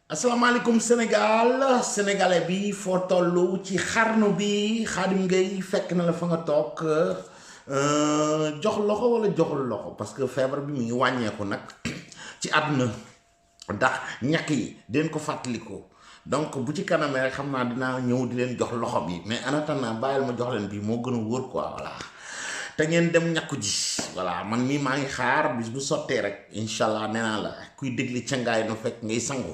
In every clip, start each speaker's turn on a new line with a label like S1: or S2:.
S1: asalaamaaleykum sénégalais bi foo toll ci xarnu bi Khadim Gueye fekk na la fa nga toog jox loxo wala joxul loxo parce que feebar bi mu ngi wàññeeku nag ci àdduna ndax ñàkk yi den ko fàttaliku donc bu ci kanamee rek xam naa dinaa ñëw di leen jox loxo bi mais en attendant bàyyil ma jox leen bi moo gën a wóor quoi voilà te ngeen dem ñàkku ji voilà man mii maa ngi xaar bis bu sottee rek incha allah nee naa la kuy dégli cangaay no fekk ngay sangu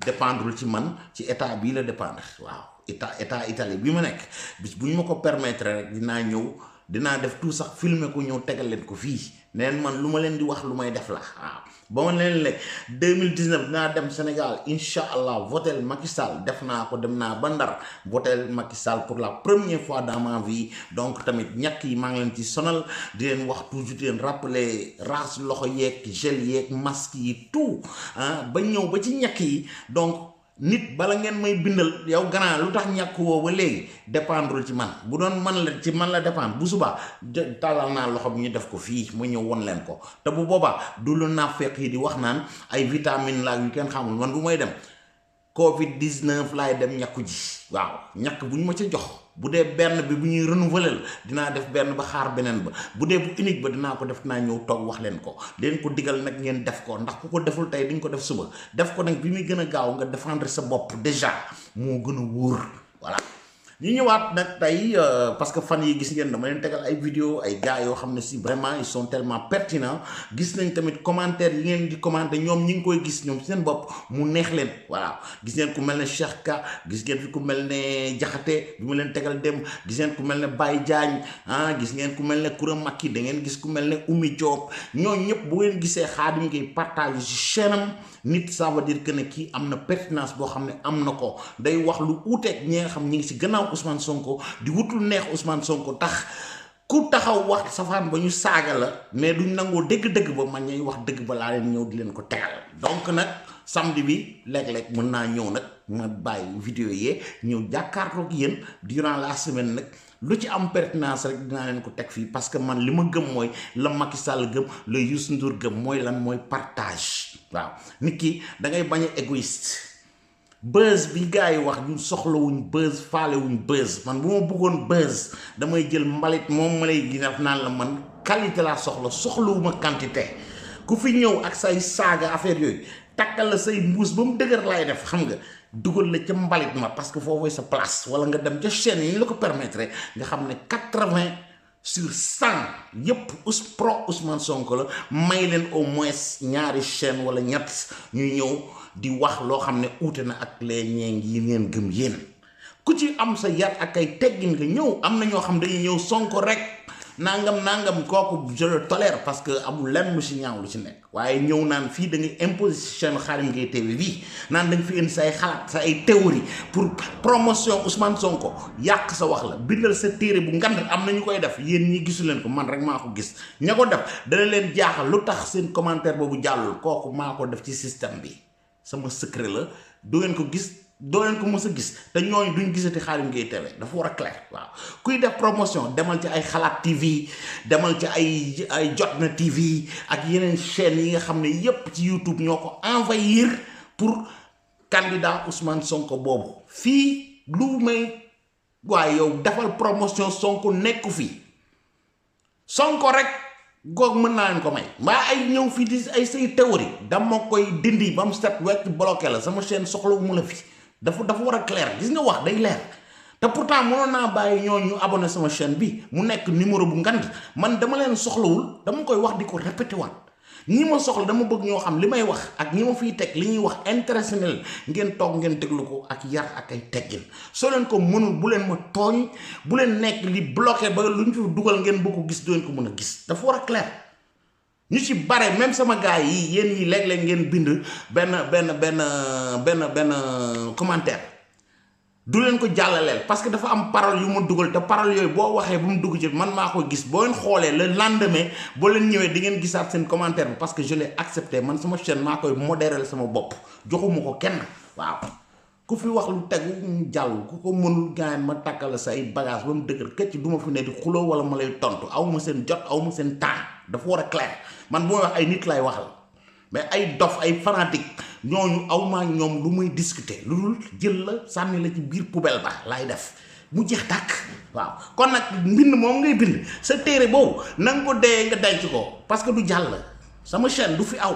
S1: dépendrul ci man ci état bii la dépendre waaw état Italie bi ma nekk bis bu ñu ma ko permettre rek dinaa ñëw dinaa def tout sax filmer ko ñëw tegal leen ko fii neen man lu ma leen di wax lu may def la waaw ba ma leen le 2019 dinaa dem Sénégal incha allah votel Macky Sall def naa ko dem naa ba Ndar votel Macky Sall pour la première fois dans ma vie donc tamit ñàkk yi maa ngi leen ci sonal di leen wax toujours di leen rappeler raxas loxo yeeg gel yeeg masque yi tout ba ñëw ba ci ñàkk yi donc nit bala ngeen may bindal yow gannaaw lu tax ñàkk woo ba léegi dépendre ci man bu doon man la ci man la dépendre bu subaa tàllal naa loxo bi ñu def ko fii mu ñëw won leen ko te bu boobaa du lu naafeq yi di wax naan ay vitamine la yu kenn xamul man bu may dem Covid 19 laay dem ñàkku ji waaw ñàkk bu ñu ma ca jox bu dee benn bi bu ñuy renouveler dinaa def benn ba xaar beneen ba bu dee bu unique ba dinaa ko def naa ñëw toog wax leen ko leen ko digal nag ngeen def ko ndax ku ko deful tey di nga ko def suba def ko nag bi muy gën a gaaw nga défendre sa bopp déjà moo gën a wóor voilà. ñu ñëwaat nag tey parce que fan yi gis ngeen dama leen tegal ay vidéo ay gars yoo xam ne si vraiment ils sont tellement pertinents gis nañ tamit commentaire yi ngeen di commenter ñoom ñi ngi koy gis ñoom seen bopp mu neex leen voilà gis ngeen ku mel ne Cheikh Ka gis ngeen fi ku mel ne Jaxate bi mu leen tegal dem gis ngeen ku mel ne Baye Diagne gis ngeen ku mel ne Koura Makki da ngeen gis ku mel ne Oumy Diop ñooñu ñëpp bu ngeen gisee Khadim Gueye partage ci chaîne am nit ça veut dire que ne kii am na pertinence boo xam ne am na ko day wax lu uuteeg ñi nga xam ñi ngi si gannaaw Ousmane Sonko di wutul neex Ousmane Sonko tax ku taxaw wax safaan ba ñu saaga la mais duñ nangoo dëgg-dëgg ba man ñuy wax dëgg ba laa leen ñëw di leen ko tegal donc nag samedi bi léeg-léeg mën naa ñëw nag ma bàyyi vidéo yee ñëw jàkkaarloog yéen durant la semaine nag lu ci am pertinence rek dinaa leen ko teg fii parce que man li ma gëm mooy la Macky Sall gëm la Youssou Ndour gëm mooy lan mooy partage waaw nit ki da ngay bañ a égoïste buzz bi gars yi wax ñu soxlawuñ buzz faalewuñ buzz man bu ma bëggoon buzz damay jël mbalit moom ma lay def naan la man qualité laa soxlawuma quantité ku fi ñëw ak say saaga affaire yooyu takkal la say mbuus ba mu dëgër laay def xam nga dugal la ca mbalit ma parce que foofu sa place wala nga dem ca chaîne yi ñu la ko permettre nga xam ne 80/100 yépp pro Ousmane Sonko la may leen au moins ñaari chaîne wala ñett ñuy ñëw di wax loo xam ne uute na ak les ñeeng yi ngeen gëm yéen ku ci am sa yar ak ay teggin nga ñëw am na ñoo xam dañuy ñëw Sonko rek nangam kooku je le tolère parce que amul lenn lu si ñaaw lu ci nekk waaye ñëw naan fii da ngay imposer si chaîne Khadim Gueye TV bii naan da nga fi indi sa ay xalaat sa ay théorie pour promotion Ousmane Sonko yàq sa wax la bindal sa téere bu ngand am na ñu koy def yéen ñi gisu leen ko man rek maa ko gis ña ko def dana leen jaaxal lu tax seen commentaire boobu jàllul kooku maa ko def ci système bi sama secret la du ngeen ko gis doo leen ko mës a gis te ñooñu duñ gisati Khadim Gueye TV dafa war a clair waaw kuy def promotion demal ci ay xalaat TV demal ci ay Jotna TV ak yeneen chaînes yi nga xam ne yépp ci YouTube ñoo ko envahir pour candidat Ousmane Sonko boobu fii lu may waaye yow defal promotion Sonko nekku fii Sonko rek goog mën naa leen ko may mbaa ay ñëw fii di ay say théorie dama koy dindi ba mu set wecc bloqué la sama chaîne soxlawu mu la fi dafa war a clair gis nga wax day leer te pourtant mënoon naa bàyyi ñooñu abonné sama chaîne bi mu nekk numéro bu ngand man dama leen soxlawul dama koy wax di ko répété waat ñi ma soxla dama bëgg ñoo xam li may wax ak ñi ma fiy teg li ñuy wax intéressé na leen ngeen toog ngeen déglu ko ak yar ak ay teggin soo leen ko mënul bu leen ma tooñ bu leen nekk li bloqué ba lu ñu fi dugal ngeen bëgg ko gis doo leen ko mën a gis dafa war a clair ñu ci bare même sama gars yi yéen yi léeg-léeg ngeen bind benn commentaire du leen ko jàllaleel parce que dafa am parole yu ma dugal te parole yooyu boo waxee ba mu dugg ci man maa ko gis boo leen xoolee le lendemain boo leen ñëwee di ngeen gisaat seen commentaire bi parce que je l'ai accepté man sama chaîne maa koy modérer sama bopp joxuma ko kenn waaw ku fi wax lu tegu mu jàll ku ko mënul gaañ ma takkal sa ay bagage ba mu dëgër këcc du ma fi ne di xuloo wala ma lay tontu aw ma seen jot aw ma seen temps dafa war a clair man bu may wax ay nit lay waxal mais ay dof ay fanatique ñooñu awma ñoom lu muy discuter lu dul jël la sànni la ci biir poubelle ba laay def mu jeex tàkk waaw kon nag mbind moom ngay bind sa téere boobu na nga ko dee nga denc ko parce que du jàll sama chaîne du fi aw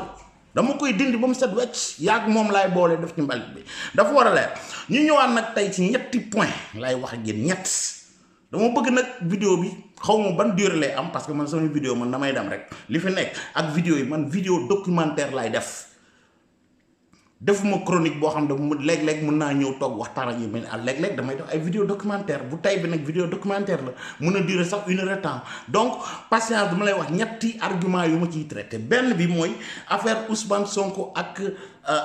S1: dama koy dindi ba mu set wecc yàgg moom laay boole def ci mbalit bi dafa war a leer ñu ñëwaat nag tey ci ñetti point lay wax ak yéen ñett dama bëgg nag vidéo bi xaw ma ban durée lay am parce que man sama vidéo man damay dem rek li fi nekk ak vidéo yi man vidéo documentaire lay defuma chronique boo xam ne léeg-léeg mën naa ñëw toog waxtaan ak yi mais léeg-léeg damay def ay vidéo documentaire bu tey bi nag vidéo documentaire la mën a durer sax 1 heure de temps donc patience dama lay wax ñetti argument yu ma ciy traité benn bi mooy affaire Ousmane Sonko ak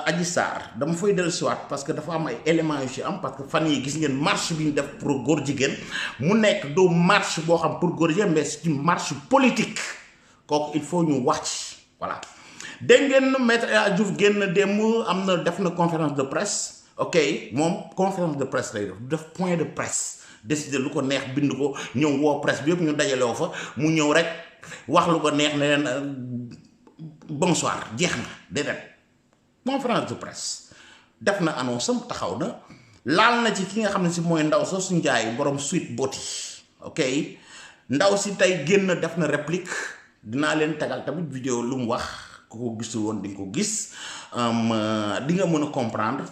S1: Adji Sarr dama fay dellusiwaat parce que dafa am ay éléments yu ci am parce que fan yi gis ngeen marche bi ñu def pour góor jigéen mu nekk doo marche boo xam pour góor jigéen mais c'est une marche politique kooku il faut ñu wax ci voilà dégg ngeen maître El Hadji Diouf génn démb am na def na conférence de presse ok moom conférence de presse lay def point de presse décider lu ko neex bind ko ñëw woo presse bi yëpp ñu dajaloo fa mu ñëw rek wax lu ko neex ne leen bonsoir jeex na déedéet conférence de presse def na annonce am taxaw na laal na ci ki nga xam ne si mooy ndaw sa su njaay borom Sweet Beauty ok ndaw si tey génn def na réplique dinaa leen tegal tamit vidéo lu mu wax ko gisul woon di nga ko gis di nga mën a comprendre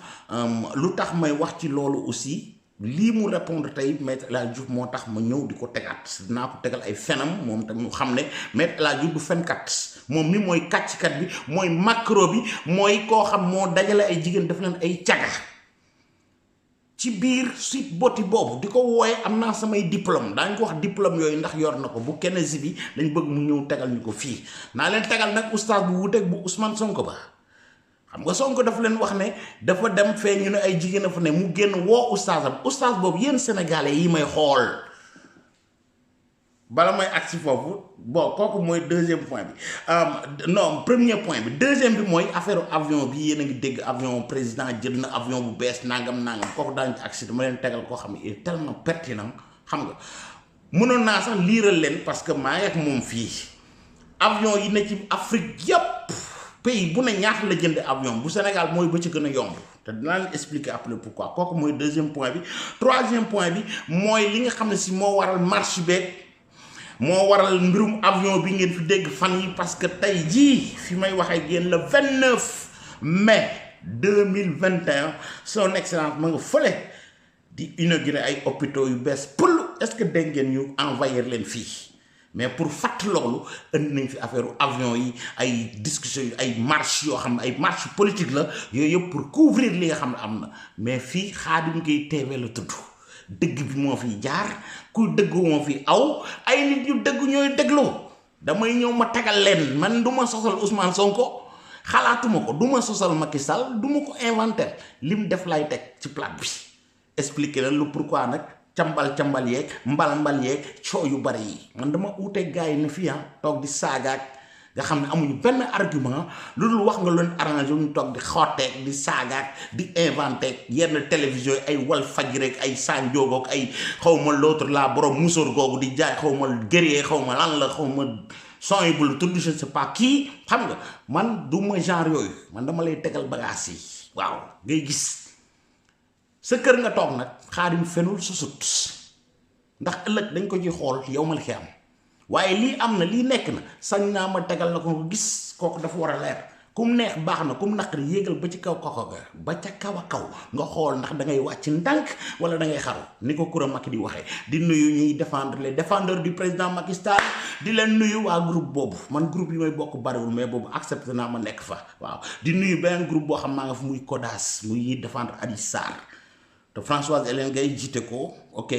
S1: lu tax may wax ci loolu aussi lii mu répondre tey maître El Hadji Diouf moo tax ma ñëw di ko tegaat dinaa ko tegal ay fenam moom tamit mu xam ne maître El Hadji Diouf du fenkat moom mi mooy kàcckat bi mooy macro bi mooy koo xam moo dajale ay jigéen def leen ay caga ci biir Sweet Beauty boobu di ko wooye am naa samay diplôme daañu ko wax diplôme yooyu ndax yor na ko bu kenn si bi dañ bëgg mu ñëw tegal ñu ko fii naa leen tegal nag oustaz bu wuteeg bu Ousmane Sonko ba xam nga Sonko dafa leen wax ne dafa dem fee ñu ne ay jigéen a fa ne mu génn woo oustazam oustaz boobu yéen sénégalais yi may xool bala may agsi foofu bon kooku mooy deuxième point bi non premier point bi deuxième bi mooy affaire avion bi yéen a ngi dégg avion président jël na avion bu bees nangam kooku daañu ci agsi dama leen tegal koo xam ne il est tellement pertinent xam nga mënoon naa sax liiral leen parce que maa ngi ak moom fii avion yi ne ci Afrique yépp pays bu ne ñaata la jënd avion bu Sénégal mooy ba ci gën a yomb te dinaa leen expliquer après pourquoi kooku mooy deuxième point bi troisième point bi mooy li nga xam ne si moo waral marche beeg moo waral mbirum avion bi ngeen fi dégg fan yi parce que tey jii fi may waxee génn le 29 mai 2021 son excellence ma nga fële di inaugurer ay hôpitaux yu bees pël est-ce que dégg ngeen ñu envahir leen fii mais pour fàtt loolu indi nañ fi affaire avion yi ay discussion yi ay marche yoo xam ne ay marche politique la yooyu yëpp pour couvrir li nga xam ne am na mais fii Khadim Gueye TV la tudd dëgg bi moo fi jaar ku dëggu moo fi aw ay nit ñu dëgg ñooy déglu damay ñëw ma tegal leen man du ma sosal Ousmane Sonko xalaatuma ko du ma sosal Macky Sall du ma ko inventé lim def lay teg ci plat bi expliquer leen lu pourquoi nag cambal yeeg mbal yeeg coow yu bari yi man dama uuteeg gars yi ne fii toog di saagaak nga xam ne amuñu benn argument lu dul wax nga leen arrangé ñu toog di xotteeg di saagaak di inventé yenn télévision yi ay Walfadjri rek ay Sanjoogook ay xawma l'autre la borom musóor googu di jaay xawma gëree xawma lan la xawma son yi bul tudd je ne sais pas kii xam nga man du ma genre yooyu man dama lay tegal bagages yi waaw ngay gis sa kër nga toog nag Khadim fenul susut ndax ëllëg dañ ko ci xool yow ma la xi am waaye lii am na lii nekk na sañ naa ma tegal la ko gis kooku dafa war a leer kum neex baax na kum naqari yéegal ba ci kaw koko ga ba ca kaw a kaw nga xool ndax da ngay wàcc ndànk wala da ngay xaru ni ko Coura Macky di waxee di nuyu ñuy défendre les défendeurs du président Macky Sall di leen nuyu waa groupe boobu man groupe yi may bokk bariwul mais boobu accepté naa ma nekk fa waaw di nuyu beneen groupe boo xam maa nga fa muy CODAS muy ñuy défendre Adji Sarr te Françoise Hélène Gaye jiite ko ok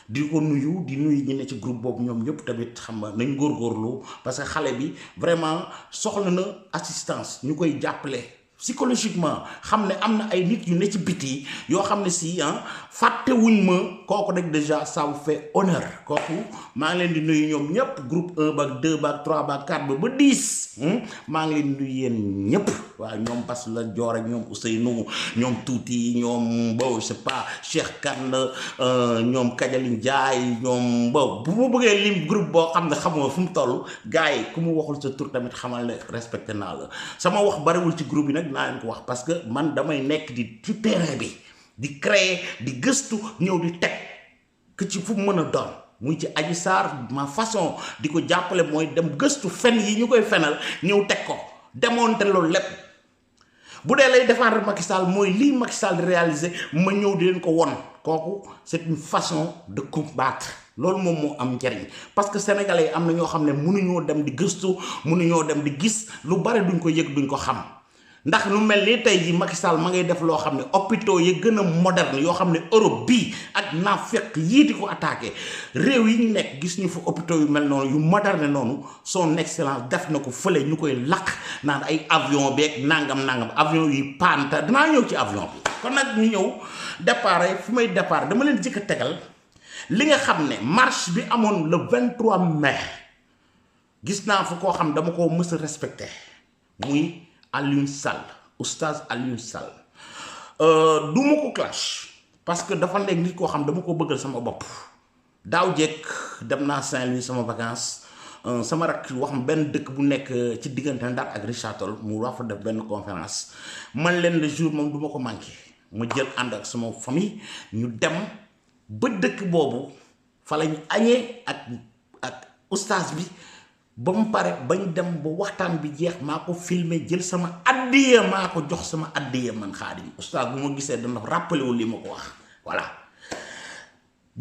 S1: di ko nuyu di nuyu ñi ne ci groupe boobu ñoom ñëpp tamit xam nga nañ góorgóorlu parce que xale bi vraiment soxla na assistance ñu koy jàppale psychologiquement xam ne am na ay nit yu ne ci biti yoo xam ne si fàttewuñ ma kooku rek déjà ça vous fait honneur kooku maa ngi leen di nuyu ñoom ñëpp groupe 1 ba 2 ba 3 ba 4 ba 10 maa ngi leen nuyu yéen ñëpp waaw ñoom Bas la Joor ak ñoom Ousseynou ñoom Tuuti ñoom bo je sais pas Cheikh Kane ñoom Kajalin Jaay ñoom bo bu ma bëggee lim groupe boo xam ne xamoo fu mu toll gars yi ku mu waxul sa tur tamit xamal ne respecté naa la sama wax bariwul ci groupe yi nag naa leen ko wax parce que man damay nekk di ci terrain bi di créer di gëstu ñëw di teg que ci fu mu mën a doon muy ci Adji Sarr ma façon di ko jàppale mooy dem gëstu fen yi ñu koy fenal ñëw teg ko démonter loolu lépp bu dee lay défendre Macky Sall mooy lii Macky Sall di réaliser ma ñëw di leen ko won kooku c'est une façon de combattre loolu moom moo am njariñ parce que sénégalais yi am na ñoo xam ne mënuñoo dem di gëstu mënuñoo dem di gis lu bari duñ ko yëg duñ ko xam ndax lu mel ni tey ji Macky Sall ma ngay def loo xam ne hôpitaux yi gën a moderne yoo xam ne Europe bii ak naafeq yii di ko attaqué réew yi ñu nekk gis ñu fa hôpitaux yu mel noonu yu moderne noonu son excellence def na ko fële ñu koy lakk naan ay avion beeg nangam avion yi panta dinaa ñëw ci avion bi kon nag ñu ñëw départ fu may départ dama leen jëkk a tegal li nga xam ne marche bi amoon le 23 mai gis naa fa koo xam dama ko mës a respecté muy Alioune Sall oustaz Alioune Sall du ma ko clash parce que dafa nekk nit koo xam dama ko bëggal sama bopp daaw jekk dem naa Saint-Louis sama vacances sama rak wax ma benn dëkk bu nekk ci diggante Ndar ak Richard Toll mu wax fa def benn conférence man leen le jour moom du ma ko manqué ma jël ànd ak sama famille ñu dem ba dëkk boobu fa lañu añee ak oustaz bi ba mu pare bañ dem ba waxtaan bi jeex maa ko filmé jël sama addiya maa ko jox sama addiya man Xaadim oustaz bu ma gisee dana rappelé wu li ma ko wax voilà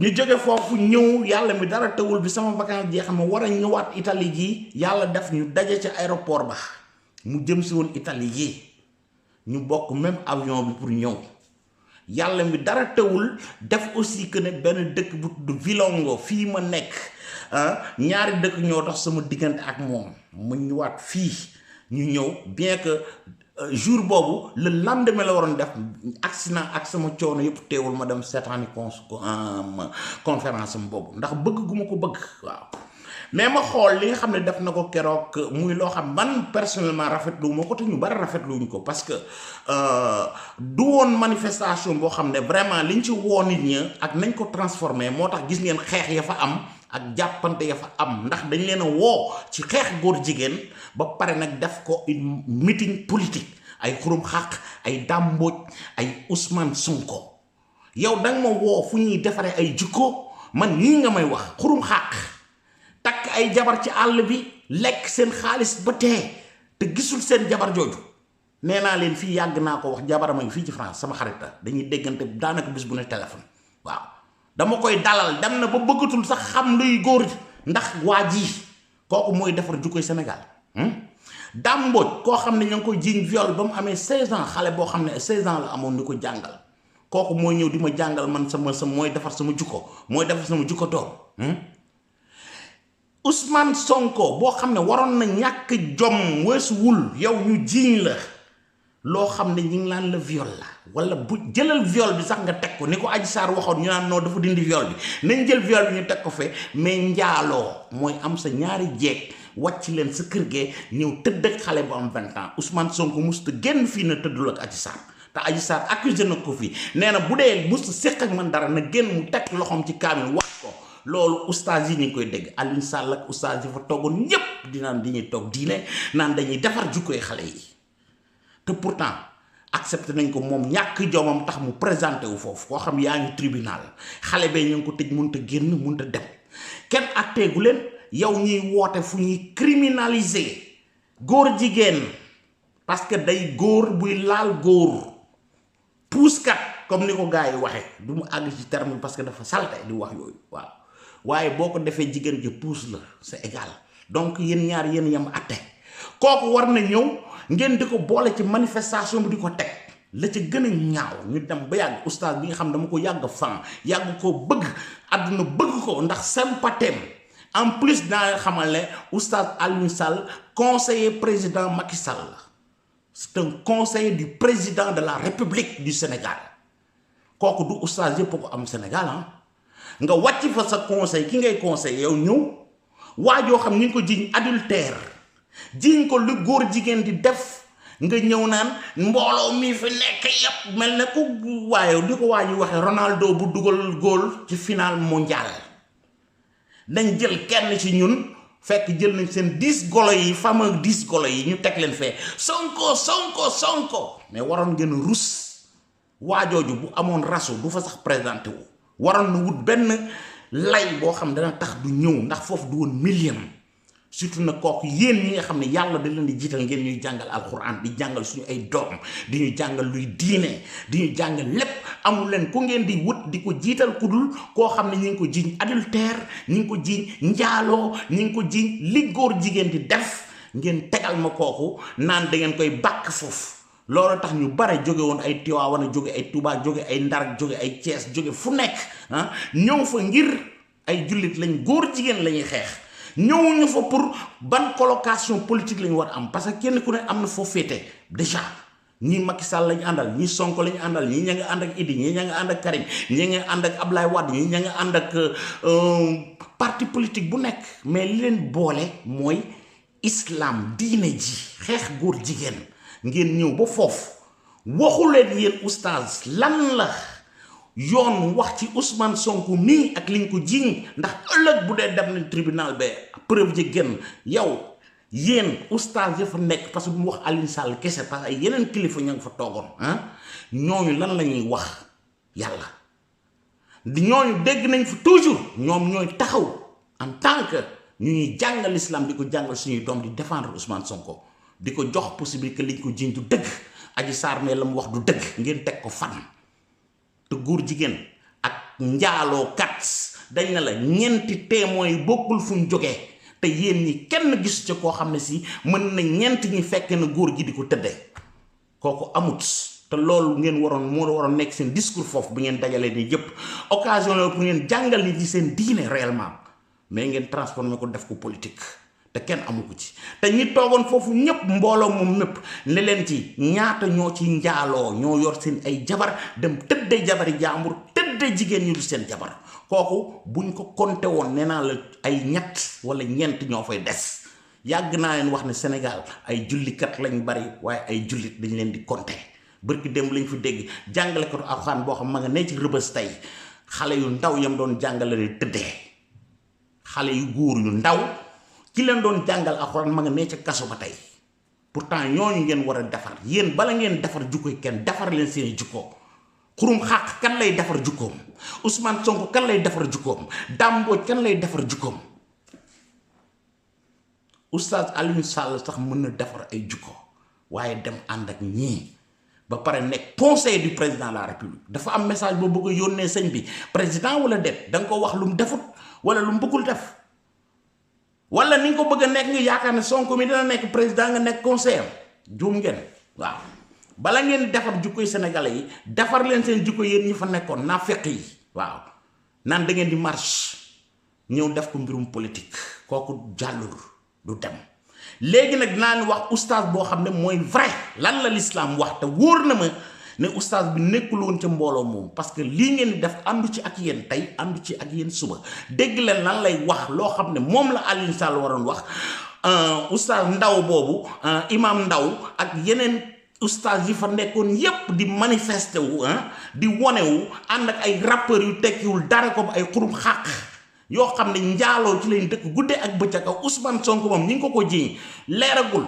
S1: ñu jóge foofu ñëw yàlla mi dara tawul bi sama vacances jeex ma war a ñëwaat Italie gi yàlla def ñu daje ci aéroport ba mu jëm si woon Italie gi ñu bokk même avion bi pour ñëw yàlla mi dara tawul def aussi que ne benn dëkk bu tudd Villongo fii ma nekk ñaari dëkk ñoo tax sama diggante ak moom ma ñëwaat fii ñu ñëw bien que jour boobu le lendemain la waroon def accident ak sama coono yëpp teewul ma dem seetaani conférence am boobu ndax bëgg gu ma ko bëgg waaw mais ma xool li nga xam ne def na ko keroog muy loo xam man personnellement rafetlu ma ko te ñu bari rafetluwuñ ko parce que du woon manifestation boo xam ne vraiment liñ ci woo nit ñi ak nañ ko transformé moo tax gis ngeen xeex ya fa am ak jàppante ya fa am ndax dañ leen a woo ci xeex góor jigéen ba pare nag def ko une meeting politique ay xurum xaq ay Dame Mbodj ay Ousmane Sonko yow danga ma woo fu ñuy defaree ay jikko man ñii nga may wax xurum xaq takk ay jabar ci àll bi lekk seen xaalis ba tee te gisul seen jabar jooju nee naa leen fii yàgg naa ko wax jabar ma ngi fii ci France sama xarit la dañuy déggante daanaka bis bu ne téléphone waaw dama koy dalal dem na ba bëggatul sax xam luy góor ndax waa ji kooku mooy defar jukkoy Sénégal Dame Mbodj koo xam ne ña ngi koy jiiñ viol ba mu amee 16 ans xale boo xam ne 16 ans la amoon ni ko jàngal kooku mooy ñëw di ma jàngal man sama mooy defar sama jukko mooy defar sama jukko doom Ousmane Sonko boo xam ne waroon na ñàkk jom weesuwul yow ñu jiiñ la loo xam ne ñu ngi laan la viol la wala bu jëlal viol bi sax nga teg ko ni ko Adji Sarr waxoon ñu naan non dafa dindi viol bi nañ jël viol bi ñu teg ko fe mais njaaloo mooy am sa ñaari jeeg wàcc leen sa kër gee ñëw tëdd ak xale bu am 20 ans Ousmane Sonko musta génn fii na tëddul ak Adji Sarr te Adji Sarr accusé na ko fii nee na bu dee musta séq ak man dara na génn mu teg loxoom ci kaamil wax ko loolu oustaz yi ñu ngi koy dégg Alioune Sall ak oustaz yi fa toogoon ñépp di naan dañuy toog diine naan dañuy defar jukkoy xale yi te pourtant accepté nañ ko moom ñàkk jomam tax mu présenté wu foofu koo xam yaa ngi tribunal xale bee ñu ngi ko tëj mënut a génn mënut a dem kenn atteegu leen yow ñuy woote fu ñuy criminaliser góor jigéen parce que day góor buy laal góor puuskat comme ni ko gars yi waxee du mu àgg ci terme parce que dafa salte di wax yooyu waaw waaye boo ko defee jigéen ji puus la c'est égal donc yéen ñaar yéen yam atte kooku war na ñëw ngeen di ko boole ci manifestation bi di ko teg la ca gën a ñaaw ñu dem ba yàgg oustaz bi nga xam dama ko yàgg fan yàgg ko bëgg àdduna bëgg ko ndax sympathème en plus naa xamal ne oustaz Alioune Sall conseiller président Macky Sall c'est un conseiller du président de la République du Sénégal kooku du oustaz yëpp ko am Sénégal nga wàcc fa sa conseil ki ngay conseil yow ñëw waajoo xam ni nga ko jiñ adultère jiñ ko lu góor jigéen di def nga ñëw naan mbooloo mi fi nekk yépp mel ne ku waaye di ko waa ji waxe Ronaldo bu dugal góol ci final mondial dañ jël kenn ci ñun fekk jël nañ seen 10 golo yi fameux 10 golo yi ñu teg leen fee sonko mais waroon ngeen rus waajooju bu amoon rasu du fa sax présenté wu waroon na wut benn lay boo xam dana tax du ñëw ndax foofu du woon million surtout nag kooku yéen ñi nga xam ne yàlla da leen di jiital ngeen ñuy jàngal alxuraan di jàngal suñu ay doom di ñu jàngal luy diine di ñu jàngal lépp amul leen ku ngeen di wut di ko jiital ku dul koo xam ne ñi ngi ko jiiñ adultère ñi ngi ko jiiñ njaaloo ñi ngi ko jiiñ li góor jigéen di def ngeen tegal ma kooku naan da ngeen koy bàkk foofu loolu tax ñu bare jóge woon ay Tiwaawan jóge ay Tuubaa jóge ay Ndar jóge ay Cees jóge fu nekk ñëw fa ngir ay jullit lañ góor jigéen lañuy xeex ñëwuñu fa pour ban colocation politique lañu war am parce que kenn ku ne am na foo féete déjà ñii Macky Sall lañu àndal ñii Sonko lañu àndal ñii ña nga ànd ak Idi ñii ña nga ànd ak Karim ñii nga ànd ak Ablaye Wade ñii ña nga ànd ak parti politique bu nekk mais li leen boole mooy islam diine ji xeex góor jigéen ngeen ñëw ba foofu waxu leen yéen oustaz lan la yoon wax ci Ousmane Sonko mii ak liñ ko jiiñ ndax ëllëg bu dee dem nañ tribunal ba preuve ji génn yow yéen oustaz ya fa nekk parce que bu mu wax Alioune Sall kese parce que ay yeneen kilifa ña nga fa toogoon ñooñu lan la ñuy wax yàlla ñooñu dégg nañ fi toujours ñoom ñooy taxaw en tant que ñu ñuy jàngal islam di ko jàngal suñuy doom di défendre Ousmane Sonko di ko jox possibilité liñ ko jiiñ du dëgg Adji Sarr ne la mu wax du dëgg ngeen teg ko fan te góor jigéen ak njaaloo kat dañ na la ñeenti témoins yi bokkul fu ñu jógee te yéen ñi kenn gis ci koo xam ne si mën na ñeent ñi fekk na góor gi di ko tëddee kooku amut te loolu ngeen moo waroon nekk seen discours foofu bi ngeen dajalee ni yëpp occasion la pour ngeen jàngal nit ñi seen diine réellement mais ngeen transformé ko def ko politique te kenn amu ko ci te ñi toogoon foofu ñëpp mbooloo moom ñëpp ne leen ci ñaata ñoo ci njaaloo ñoo yor seen ay jabar dem tëddee jabari jaambur tëddee jigéen ñu du seen jabar kooku buñ ko compté woon nee naa la ay ñett wala ñeent ñoo fay des yàgg naa leen wax ne Sénégal ay jullikat lañ bari waaye ay jullit dañ leen di compté bërki dem lañ fi dégg jàngale ko alxuraan boo xam ma nga ne ci rëbës tey xale yu ndaw yam doon jàngale ne tëddee xale yu góor yu ndaw ki leen doon jàngal alxuraan ma nga ne ca kaso ba tey pourtant ñooñu ngeen war a defar yéen bala ngeen defar jukkoy kenn defar leen seeni jukkoo xurum xàq kan lay defar jukkoom Ousmane Sonko kan lay defar jukkoom Dame Mbodj kan lay defar jukkoom Oustaz Alioune Sall sax mën na defar ay jukko waaye dem ànd ak ñii ba pare nekk conseil du président de la république dafa am message boo bëgg a yónnee sëñ bi président wala det da nga ko wax lu mu defut wala lu mu bëggul def wala ni nga ko bëgg a nekk nga yaakaar ne Sonko mi dina nekk président nga nekk conseiller juum ngeen waaw bala ngeen defar jukkoy sénégalais yi defar leen seen jukko yéen ñi fa nekkoon naafeq yi waaw naan da ngeen di marche ñëw def ko mbirum politique kooku jàllul du dem léegi nag dinaa leen wax oustaz boo xam ne mooy vrai lan la l'islam wax te wóor na ma ne oustaz bi nekkul woon ca mbooloo moom parce que lii ngeen di def àndu ci ak yéen tey àndu ci ak yéen suba dégg leen lan lay wax loo xam ne moom la Alioune Sall waroon wax oustaz ndaw boobu imam ndaw ak yeneen oustaz yi fa nekkoon yépp di manifester wu di wone wu ànd ak ay rappeurs yu tekkiwul dara ko ay xurum xàq yoo xam ne njaaloo ci lañ dëkk guddee ak bëccëg ak Ousmane Sonko moom ñi ngi ko jiiñ leeragul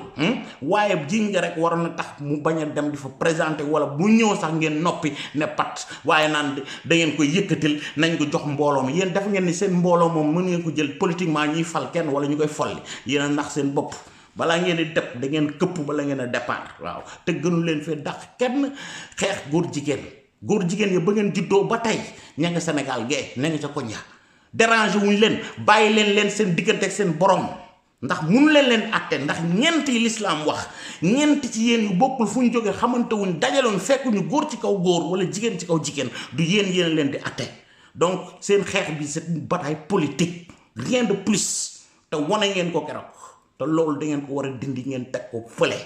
S1: waaye jiiñ nga rek waroon na tax mu bañ a dem di fa présenter wala bu ñëw sax ngeen noppi ne pat waaye naan da ngeen koy yëkkatil nañ ko jox mbooloo mi yéen def ngeen ni seen mbooloo moom mën ngeen ko jël politiquement ñuy fal kenn wala ñu koy folli yéen a nax seen bopp balaa ngeen di dep da ngeen këpp bala ngeen a départ waaw te gënu leen fee dàq kenn xeex góor jigéen ya ba ngeen juddoo ba tey ña nga Sénégal gee ne nga ca koña déranger wuñ leen bàyyi leen seen diggante ak seen borom ndax mun leen àtte ndax ñeent yi lislaam wax ñeent ci yéen yu bokkul fu ñu jógee xamante wuñ dajaloon fekk ñu góor ci kaw góor wala jigéen ci kaw jigéen du yéen leen di àtte donc seen xeex bi c'est une bataille politique rien de plus te wane ngeen ko keroog te loolu da ngeen ko war a dindi ngeen teg ko fële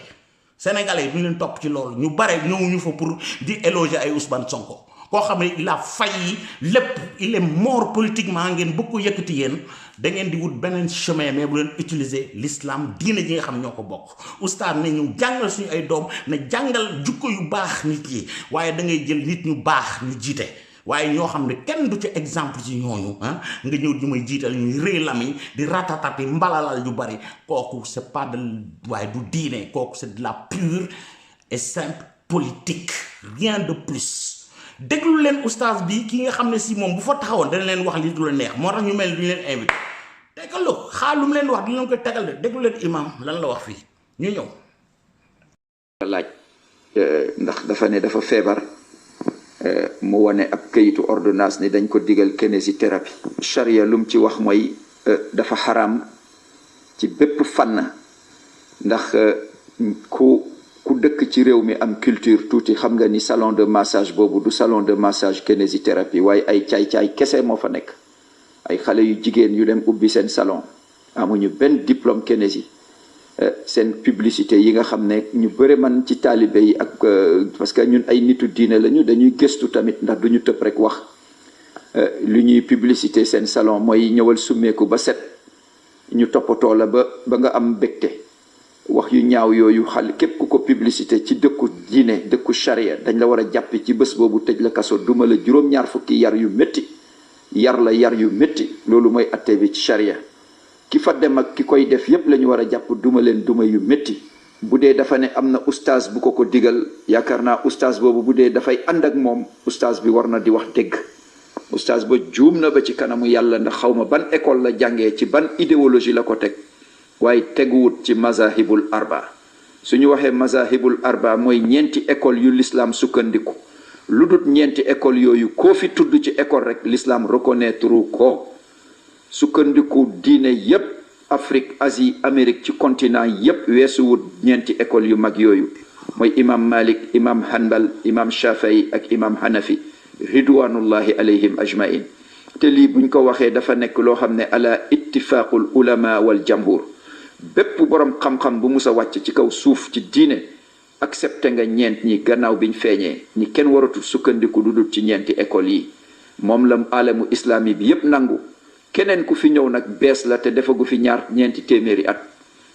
S1: sénégalais yi duñ leen topp ci loolu ñu bare ñëwuñu fa pour di éloger ay Ousmane Sonko koo xam ne il a failli lépp il est mort politiquement ngeen bëgg ko yëkkati yéen da ngeen di wut beneen chemin mais bu leen utiliser l'islam diine ji nga xam ñoo ko bokk oustaz ne ñu jàngal suñu ay doom ne jàngal jukko yu baax nit yi waaye da ngay jël nit ñu baax ñu jiite waaye ñoo xam ne kenn du ci exemple ci ñooñu nga ñëw di may jiital ñuy rëy lamiñ di ratatati mbalalal yu bari kooku c'est pas de waaye du diine kooku c'est de la pure et simple politique rien de plus déglu leen oustaz bi ki nga xam ne si moom bu fa taxawoon dana leen wax li du la neex moo tax ñu mel duñu leen invité tegal la ko xaalum leen wax du leen koy tegal de déglu leen imam lan la wax fii ñu ñëw
S2: laaj ndax dafa ne dafa feebar mu wane ab kayitu ordonnance ni dañ ko digal kinésithérapie charia lum ci wax mooy dafa xaraam ci bépp fànn ndax ku dëkk ci réew mi am culture tuuti xam nga ni salon de massage boobu du salon de massage kinésithérapie waaye ay caay-caay kese moo fa nekk ay xale yu jigéen yu dem ubbi seen salon amuñu benn diplôme kinési seen publicité yi nga xam ne ñu bëre man ci taalibe yi ak parce que ñun ay nitu diine lañu dañuy gëstu tamit ndax duñu tëb rek wax lu ñuy publicité seen salon mooy ñëwal summeeku ba set ñu toppatoo la ba nga am mbégte wax yu ñaaw yooyu xal képp ku ko publicité ci dëkku diine dëkku charia dañ la war a jàppe ci bés boobu tëj la kaso duma la juróom-ñaar fukki yar yu métti yar yu métti loolu mooy atte bi ci charia ki fa dem ak ki koy def yépp la ñu war a jàpp duma leen duma yu métti bu dee dafa ne am na oustaz bu ko digal yaakaar naa oustaz boobu bu dee dafay ànd ak moom oustaz bi war na di wax dëgg oustaz ba juum na ba ci kanamu yàlla ndax xaw ma ban école la jàngee ci ban idéologie la ko teg waaye teguwut ci mazahibul arba suñu waxee mazahibul arba mooy ñeenti école yu l'islam sukkandiku lu dut ñeenti école yooyu koo fi tudd ci école rek l'islam reconnaître ko sukkandiku diine yépp Afrique Asie Amérique ci continent yépp weesuwut ñeenti école yu mag yooyu mooy imam Malik imam Hanbal imam Shafi'i ak imam Hanafi ridwanullahi alayhim ajmain te lii buñ ko waxee dafa nekk loo xam ne ala ittifaqul ulama wal jamhur bépp borom xam-xam bu musa wàcc ci kaw suuf ci diine accepté nga ñeent ñi gannaaw biñ feeñee ñi kenn waratul sukkandiku lu dul ci ñeenti école yi moom la alamu islami bi yépp nangu keneen ku fi ñëw nag bees la te defagu fi ñeenti téeméeri at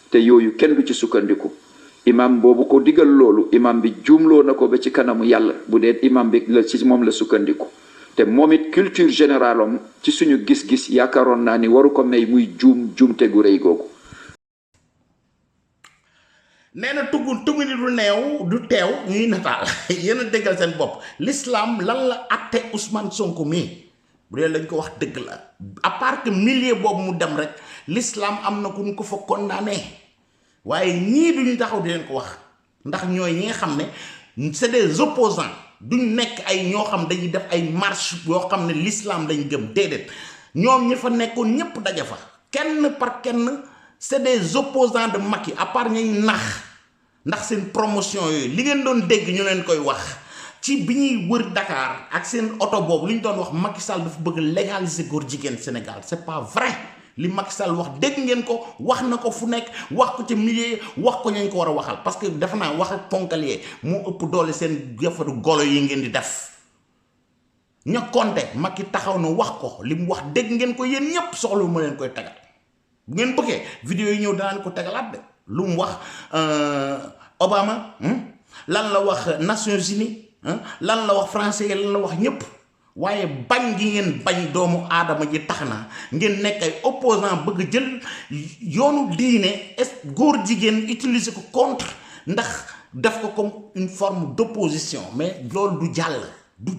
S2: te yooyu kenn du ci sukkandiku imam boobu ko digal loolu imam bi juumloo na ko ba ci kanamu yàlla bu dee imam bi la ci moom la sukkandiku te moom it culture générale am ci suñu gis-gis yaakaaroon naa ni waru ko may muy juumte gu rëy googu
S1: nee na tugg ni du neew du teew ñuy nataal yéen a déggal seen bopp l'islam lan la atte Ousmane Sonko mii bu dee lañ ko wax dëgg la à part que milieu boobu mu dem rek l'islam am na ku ñu ko fa condamné waaye ñii duñu taxaw di leen ko wax ndax ñooy ñi nga xam ne c'est des opposants duñ nekk ay ñoo xam dañuy def ay marche yoo xam ne l'islam lañ gëm déedéet ñoom ñi fa nekkoon ñépp daje fa kenn par kenn c'est des opposants de Macky à part ñuy ndax seen promotion yooyu li ngeen doon dégg ñu leen koy wax ci bi ñuy wër Dakar ak seen oto boobu li ñu doon wax Macky Sall dafa bëgg légaliser góor jigéen Sénégal c'est pas vrai li Macky Sall wax dégg ngeen ko wax na ko fu nekk wax ko ci milieu wax ko ñañ ko war a waxal parce que dafa naa wax ak ponkalier moo ëpp doole seen jëfatu golo yi ngeen di def ña konte Macky taxaw na wax ko li mu wax dégg ngeen ko yéen ñépp soxla ma leen koy tegal bu ngeen bëggee vidéo yi ñëw danaan ko tegalaat de lu mu wax Obama lan la wax Nations Unies lan la wax français lan la wax ñépp waaye bañ gi ngeen bañ doomu aadama ji tax na ngeen nekk ay opposant bëgg jël yoonu diine góor jigéen utiliser ko contre ndax def ko comme une forme d'opposition mais loolu du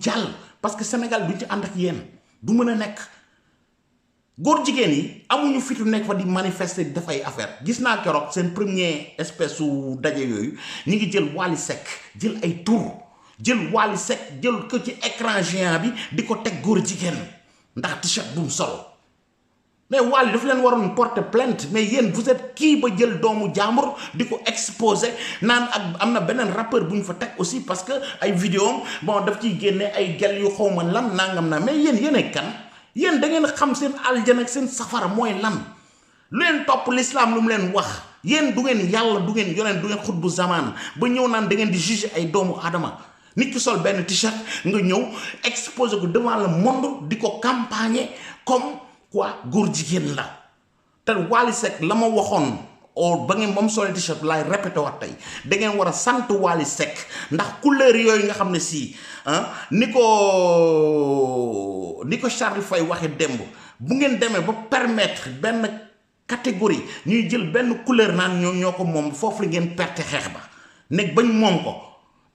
S1: jàll parce que Sénégal du ci ànd ak yéen du mën a nekk góor jigéen yi amuñu fitu nekk fa di manifester def ay affaire gis naa keroog seen premier espèce su daje yooyu ñu ngi jël Wally Seck jël ay tour jël Wally Seck jël ko ci écran géant bi di ko teg góor jigéen ndax t-shirt bu mu solo mais Wally dafa leen waroon porter plainte mais yéen vous êtes kii ba jël doomu jàmbur di ko exposer naan ak am na beneen rappeur bu ñu fa teg aussi parce que ay vidéo am bon daf ciy génne ay gel yu xaw ma lan nangam na mais yéen ay kan yéen da ngeen xam seen aljana ak seen safara mooy lan lu leen topp l'islam lu mu leen wax yéen du ngeen yàlla du ngeen yoneen du ngeen xutbu zamaan ba ñëw naan da ngeen di juger ay doomu aadama nit ki sol benn t-shirt nga ñëw exposer ko devant le monde di ko campagner comme quoi góor jigéen la te Wally Seck la ma waxoon o ba ngeen ba mu solee t-shirt laay répété waat tey da ngeen war a sant Wally Seck ndax couleur yooyu nga xam ne si ni ko Charles Faye waxe démb bu ngeen demee ba permettre benn catégorie ñuy jël benn couleur naan ñoo ko moom foofu la ngeen perte xeex ba nekk bañ moom ko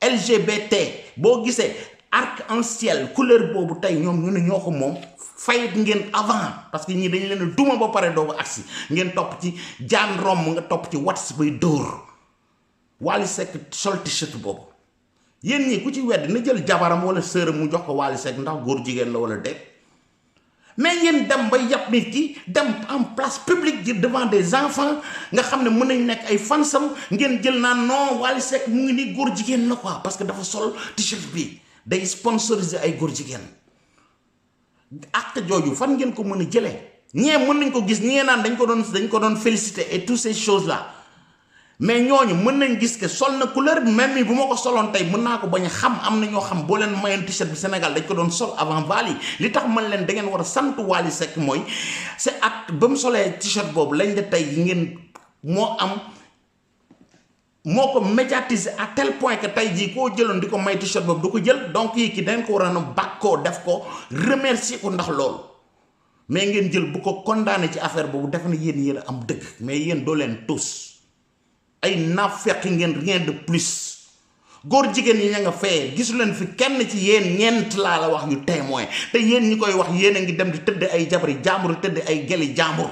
S1: LGBT boo gisee arc-en-ciel couleur boobu tey ñoom ñu ne ñoo ko moom fayit ngeen avant parce que ñii dañ leen a duma ba pare doo ko agsi ngeen topp ci jaan romb nga topp ci wats bay dóor Wally Seck sol t-shirt boobu yéen ñii ku ci wedd na jël jabaram wala sëram mu jox ko Wally Seck ndax góor jigéen la wala déet mais ngeen dem ba yàpp nit ki dem en place publique ji devant des enfants nga xam ne mën nañ nekk ay fansam ngeen jël naan non Wally Seck mu ngi nii góor jigéen la quoi parce que dafa sol t-shirt bi day sponsoriser ay góor jigéen acte jooju fan ngeen ko mën a jëlee ñee mën nañ ko gis ñee naan dañ ko doon féliciter et toutes ces choses là mais ñooñu mën nañ gis que sol na couleur bi même mi bu ma ko soloon tey mën naa ko bañ a xam am na ñoo xam boo leen mayoon t-shirt bi Sénégal dañ ko doon sol avant Wally li tax man leen da ngeen war a sant Wally Seck mooy c'est acte ba mu solee t-shirt boobu lañ de tey yi ngeen moo ko médiatiser à tel point que tey jii koo jëloon di ko may t-shirt boobu du ko jël donc yi ki dañ ko war a na bàkkoo def ko remercier ko ndax loolu mais ngeen jël bu ko condamné ci affaire boobu def na yéen a am dëgg mais yéen doo leen tous ay naafeq ngeen rien de plus góor jigéen yi ña nga fee gisu leen fi kenn ci yéen ñeent laa la wax yu témoin te yéen ñi koy wax yéen a ngi dem di tëdd ay jabari jàmbur tëdd ay geli jàmbur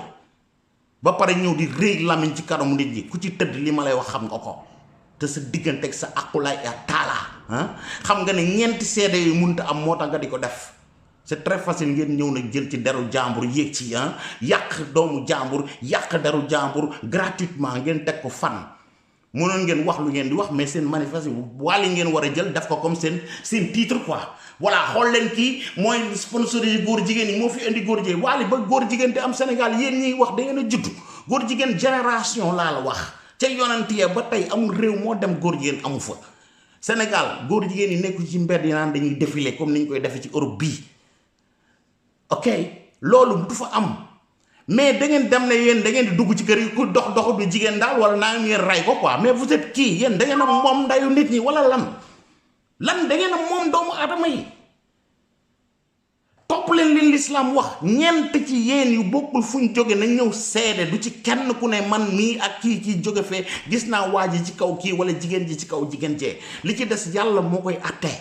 S1: ba pare ñëw di réy lamiñ ci kanamu nit ñi ku ci tëdd li ma lay wax xam nga ko te sa diggante ak sa aqulaay a taalaa xam nga ne ñeenti seede yu munta am moo tax nga di ko def c'est très facile ngeen ñëw nag jël ci deru jàmbur yéeg ci yàq doomu jàmbur yàq deru jàmbur gratuitement ngeen teg ko fan mënoon ngeen wax lu ngeen di wax mais seen manifeste Wally ngeen war a jël def ko comme seen titre quoi voilà xool leen kii mooy sponsorisé góor jigéen yi moo fi indi góor jigéen Wally ba góor jigéen te am Sénégal yéen ñiy wax da ngeen a juddu góor jigéen génération laa la wax ca yonent ya ba tey amul réew moo dem góor jigéen amu fa Sénégal góor jigéen yi nekku ci mbedd yi naan dañuy défilé comme ni ñu koy defee ci Europe bii ok loolu du fa am mais da ngeen dem ne yéen da ngeen di dugg ci kër yi ku dox doxu du jigéen daal wala naa ngeen ray ko quoi mais vous êtes kii yéen da ngeen a moom ndayu nit ñi wala lan da ngeen a moom doomu aadama yi topp leen li lislaam wax ñeent ci yéen yu bokkul fu ñu jóge nañ ñëw seede du ci kenn ku ne man mii ak kii jóge fee gis naa waa ji ci kaw kii wala jigéen ji ci kaw jigéen jee li ci des yàlla moo koy attee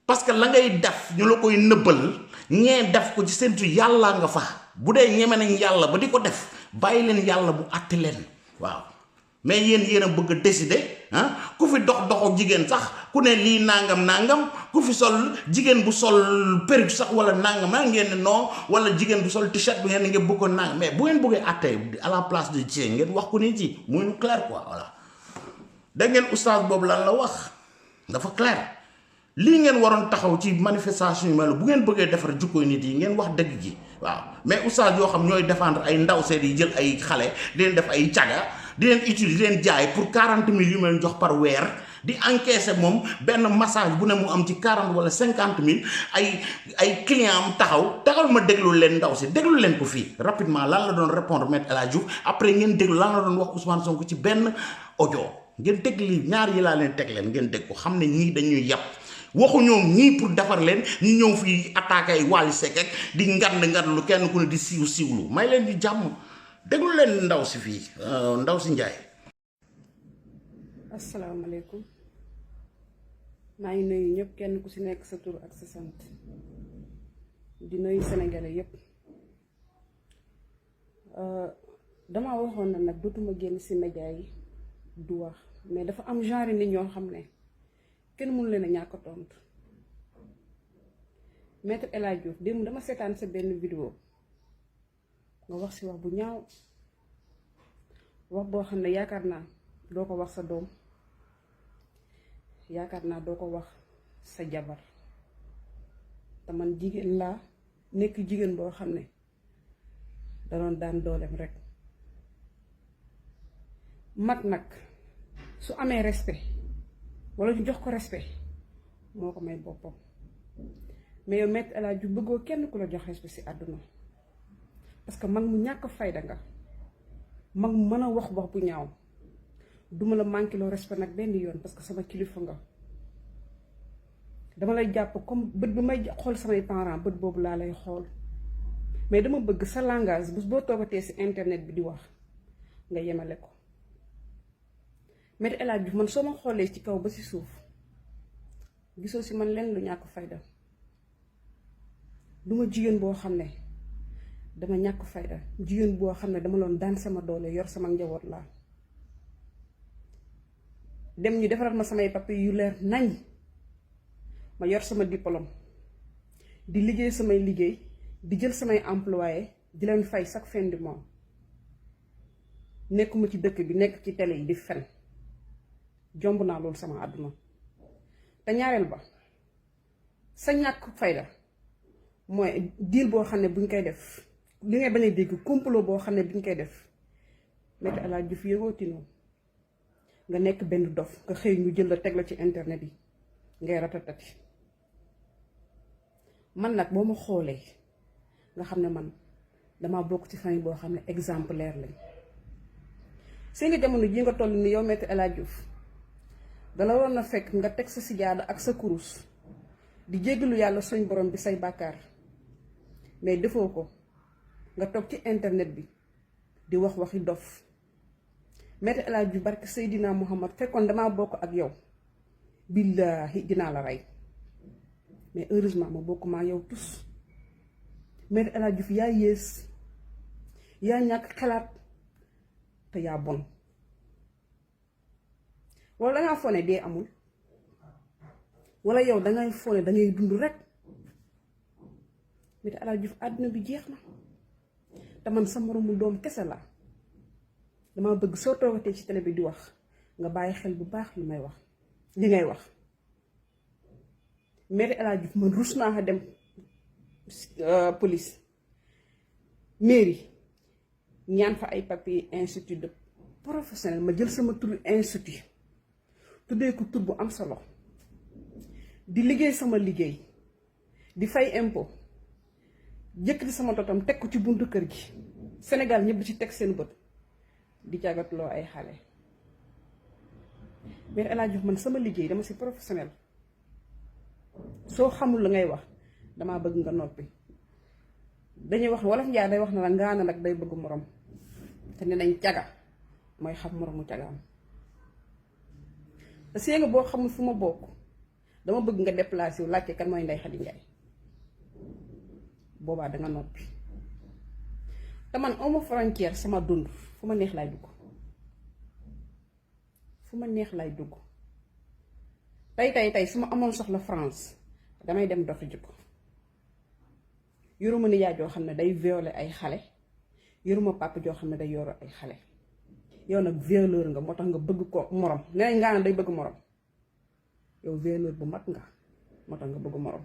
S1: parce que la ngay def ñu la koy nëbbal ñee def ko ci seentu yàlla nga fa bu dee ñeme nañ yàlla ba di ko def bàyyi leen yàlla bu àtte leen waaw mais yéen a bëgg a décider ku fi doxu jigéen sax ku ne lii nangam ku fi sol jigéen bu sol perruque sax wala nangam ngeen ne non wala jigéen bu sol t-shirt bi ngeen bëgg ko nangam mais bu ngeen bëggee àtte à la place de Dieu ngeen wax ko ni ci muy clair quoi voilà da ngeen oustaz boobu lan la wax dafa clair. lii ngeen waroon taxaw ci manifestation yu mel bu ngeen bëggee defar jukkoy nit yi ngeen wax dëgg gi waaw mais oustaz yoo xam ñooy défendre ay ndaw seet yi jël ay xale di leen def ay caga di leen utiliser di leen jaay pour 40 000 yu mel jox par weer di encaisser moom benn massage bu ne mu am ci 40 wala 50 000 ay client am taxaw ma déglu leen ndaw si déglu leen ko fii rapidement lan la doon répondre Maître El Hadji Diouf après ngeen déglu lan la doon wax Ousmane Sonko ci benn audio ngeen dégg li ñaar yi laa leen teg leen ngeen dégg ko xam ne ñii dañuy yàpp waxu ñoom ñii pour defar leen ñu ñëw fii attaqué ay Wally Seck ak di ngand lu kenn ku ne di siiwlu may leen di jàmm déglu leen ndaw si fii ndaw si Njaay.
S3: asalaamaaleykum maa ngi nuyu ñëpp kenn ku si nekk sa tur ak sa sant di nuyu sénégalais yëpp dama waxoon na nag dootuma génn si média yi du wax mais dafa am genre nit ñoo xam ne kenn mënu leen a ñàkk a tontu Maître El Hadji Diouf démb dama seetaan sa benn vidéo nga wax si wax bu ñaaw wax boo xam ne yaakaar naa doo ko wax sa doom yaakaar naa doo ko wax sa jabar te man jigéen laa nekk jigéen boo xam ne da doon daan dooleem rek mag nag su amee respect wala ñu jox ko respect moo ko may boppam mais yow Maître El Hadji Diouf bëggoo kenn ku la jox respect ci àdduna parce que mag mu ñàkk fayda nga mag mu mën a wax bu ñaaw duma la manqué loo respect nag benn yoon parce que sama kilifa nga dama lay jàpp comme bët bi may xool samay parents bët boobu laa lay xool mais dama bëgg sa langage boo toogatee ci internet bi di wax nga yemale ko Maître El Hadji Diouf man soo ma xoolee ci kaw ba ci suuf gisoo ci man lenn lu ñàkk fayda duma jigéen boo xam ne dama ñàkk fayda jigéen boo xam ne dama loon daan sama doole yor sama njaboot laa dem ñu defaral ma samay papier yu leer nañ ma yor sama diplôme di liggéey samay liggéey di jël samay employé di leen fay chaque fin du mois nekkuma ci dëkk bi nekk ci télé yi di fen jomb naa loolu sama àdduna te ñaareel ba sa ñàkk fayda mooy deal boo xam ne buñ koy def li ngay bañ a dégg complot boo xam ne buñ koy def Maître El Hadji Diouf yëgootinoo nga nekk benn dof nga xëy ñu jël la teg la ci internet yi ngay ratatati man nag boo ma xoolee nga xam ne man dama bokk ci famille boo xam ne exemplaire lañ seen nga jamono ji nga toll ni yow Maître El Hadji Diouf dala waroon na fekk nga teg sa sijaada ak sa kurus di jéggalu yàlla suñ borom bi say bàkkaar mais defoo ko nga toog ci internet bi di wax waxi dof Maître El Hadji Diouf barke Seydina Muhammad fekkoon damaa bokk ak yow billaahi dinaa la rey mais heureusement ma bokk maa yow tus Maître El Hadji Diouf yaa yées yaa ñàkk xalaat te yaa bon wala dangaa fone dee amul wala yow dangay fone dangay dund rek Maître El Hadji Diouf àdduna bi jeex na te man sa moromu doom kese la dama bëgg soo toogatee ci télé bi di wax nga bàyyi xel bu baax li may wax li ngay wax Maître El Hadji Diouf man rus naa dem police mairie ñaan fa ay papier institut de professionnel ma jël sama turu institut tuddee ko tur bu am solo di liggéey sama liggéey di fay impôt jëkkati sama totam teg ko ci buntu kër gi Sénégal ñëpp di ci teg seen bët di jàggatloo ay xale Maître El Hadji Diouf man sama liggéey dama si professionnel soo xamul la ngay wax damaa bëgg nga noppi dañuy wax wolof njaay day wax na la ngaana nag day bëgg morom te ne nañ caga mooy xam moromu cagaam te see nga boo xamul fu ma bokk dama bëgg nga déplacé wu laajte kan mooy Ndeye Khady Ndiaye boobaa danga noppi te man awma frontière sama dund fu ma neex laay dugg fu ma neex laay dugg tey su ma amoon soxla France damay dem doxi ji ko yoruma nijaay joo xam ne day violer ay xale yoruma papa joo xam ne day yoro ay xale yow nag violeur nga moo tax nga bëgg ko morom nee nga day bëgg morom yow violeur bu mat nga moo tax nga bëgg morom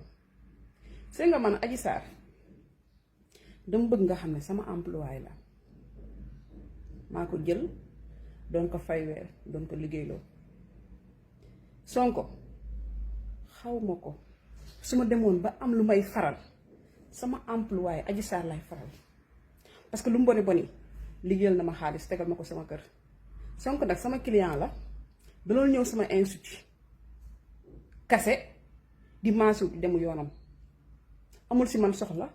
S3: sëy nga man Adji Sarr dama bëgg nga xam ne sama employé la maa ko jël doon ko fay weer doon ko liggéeyloo Sonko xaw ma ko su ma demoon ba am lu may faral sama employé Adji Sarr lay faral parce que lu mu boni boni liggéeyal na ma xaalis tegal ma ko sama kër Sonko nag sama client la da loolu ñëw sama institut kase di maasu di demu yoonam amul si man soxla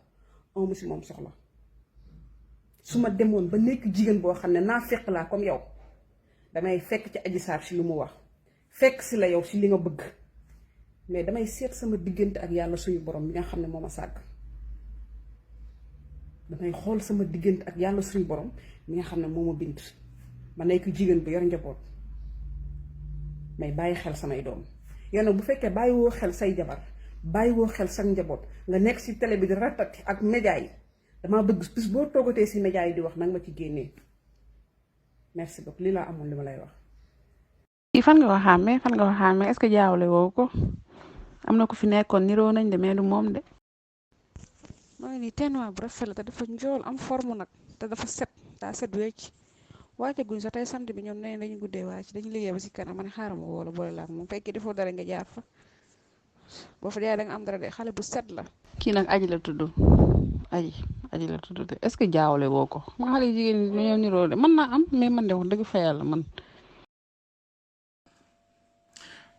S3: amul si moom soxla su ma demoon ba nekk jigéen boo xam ne naa fekk laa comme yow damay fekk ci Adji Sarr si lu mu wax fekk si la yow si li nga bëgg mais damay seet sama diggante ak yàlla suñu borom bi nga xam ne moo ma sàkk damay xool sama diggante ak yàlla suñu borom mi nga xam ne moo ma bind ma nekk jigéen bu yor njaboot may bàyyi xel samay doom yow nag bu fekkee bàyyi woo xel say jabar bàyyi woo xel sa njaboot nga nekk ci télé bi di ratati ak média yi damaa bëgg bis boo toogatee ci média yi di wax nag ma ci génnee merci beaucoup lii laa amoon li ma lay wax.
S4: fan nga ko xàmmee est-ce que jaawle woo ko am na ko fi nekkoon niroo nañ de mais du moom de. mooy ni tenuwaay bu rafet la te dafa njool am forme nag te dafa set daa set wecc wàcce guñ sa tey samedi bi ñoom nee dañu guddee wàcc dañu liggéey ba si kanam man xaaral ma woo la boole la ak moom fekkee defoo dara nga jaar fa boo fa dee da nga am dara de xale bu set la. kii nag aji la tudd aji la tudd de est-ce que jaawale woo ko ma xale jigéen ñi ñoo niroo de mën naa am mais man de wax dëgg fa yàlla man.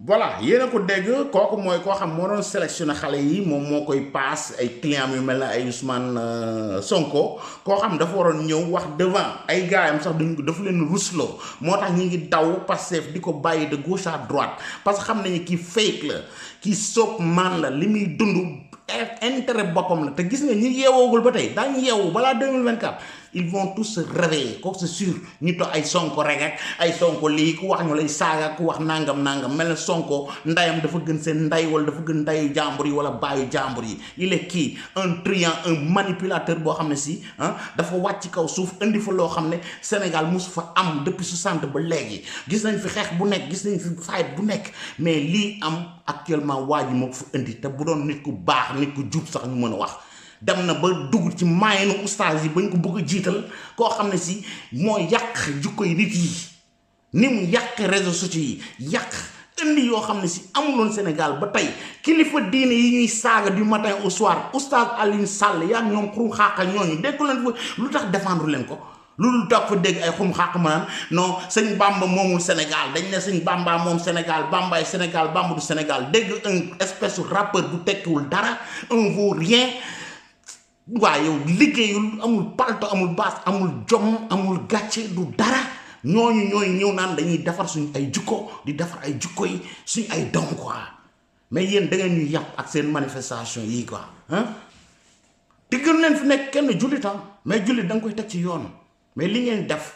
S1: voilà yéen a ko dégg kooku mooy koo xam moo doon sélectionné xale yi moom moo koy paas ay clients yu mel ne ay Ousmane Sonko koo xam dafa waroon ñëw wax devant ay gaayam sax dafa leen rusloo moo tax ñi ngi daw Pastef di ko bàyyi de gauche à droite parce que xam nañu kii fake la kii soog man la li muy dund intérêt boppam la te gis nga ñi yeewoogul ba tey daañu yeewu balaa 2024 ils vont tous se réveiller kooku c'est sûr ñu to ay Sonko rek ak ay Sonko lii ku wax ñu lay saaga ku wax nangam mel na Sonko ndayam dafa gën seen nday wala dafa gën ndayu jàmbur yi wala baayu jàmbur yi il est kii un truand un manipulateur boo xam ne si dafa wàcc kaw suuf indi fa loo xam ne Sénégal mosu fa am depuis 60 ba léegi gis nañ fi xeex bu nekk gis nañ fi fight bu nekk mais lii am actuellement waa ji moo ko fa indi te bu doon nit ku baax nit ku jub sax ñu mën a wax dem na ba dugg ci maayanu oustaz yi bañ ko bëgg a jiital koo xam ne si moo yàq jukkoy nit yi ni mu yàq réseaux sociaux yi yàq indi yoo xam ne si amuloon Sénégal ba tey kilifa diine yi ñuy saaga du matin au soir oustaz Alioune Sall yaa ngi ñoom xurum xaaqa ñooñu dégg leen fa lu tax défendre leen ko loolu toog fa dégg ay xurum xaaqa ma naan non sëñ Bamba moomul Sénégal dañ ne sëñ Bamba moom Sénégal Bambaay Sénégal Bamba du Sénégal dégg un espèce de rappeur bu tekkiwul dara un vaurien waa yow liggéeyul amul palto amul baas amul jom amul gàcce du dara ñooñu ñooy ñëw naan dañuy defar suñ ay jukko di defar ay jukko yi suñ ay don quoi mais yéen da ngeen ñu yàpp ak seen manifestation yi quoi te gën leen fi nekk kenn jullit mais jullit da nga koy teg ci yoon mais li ngeen def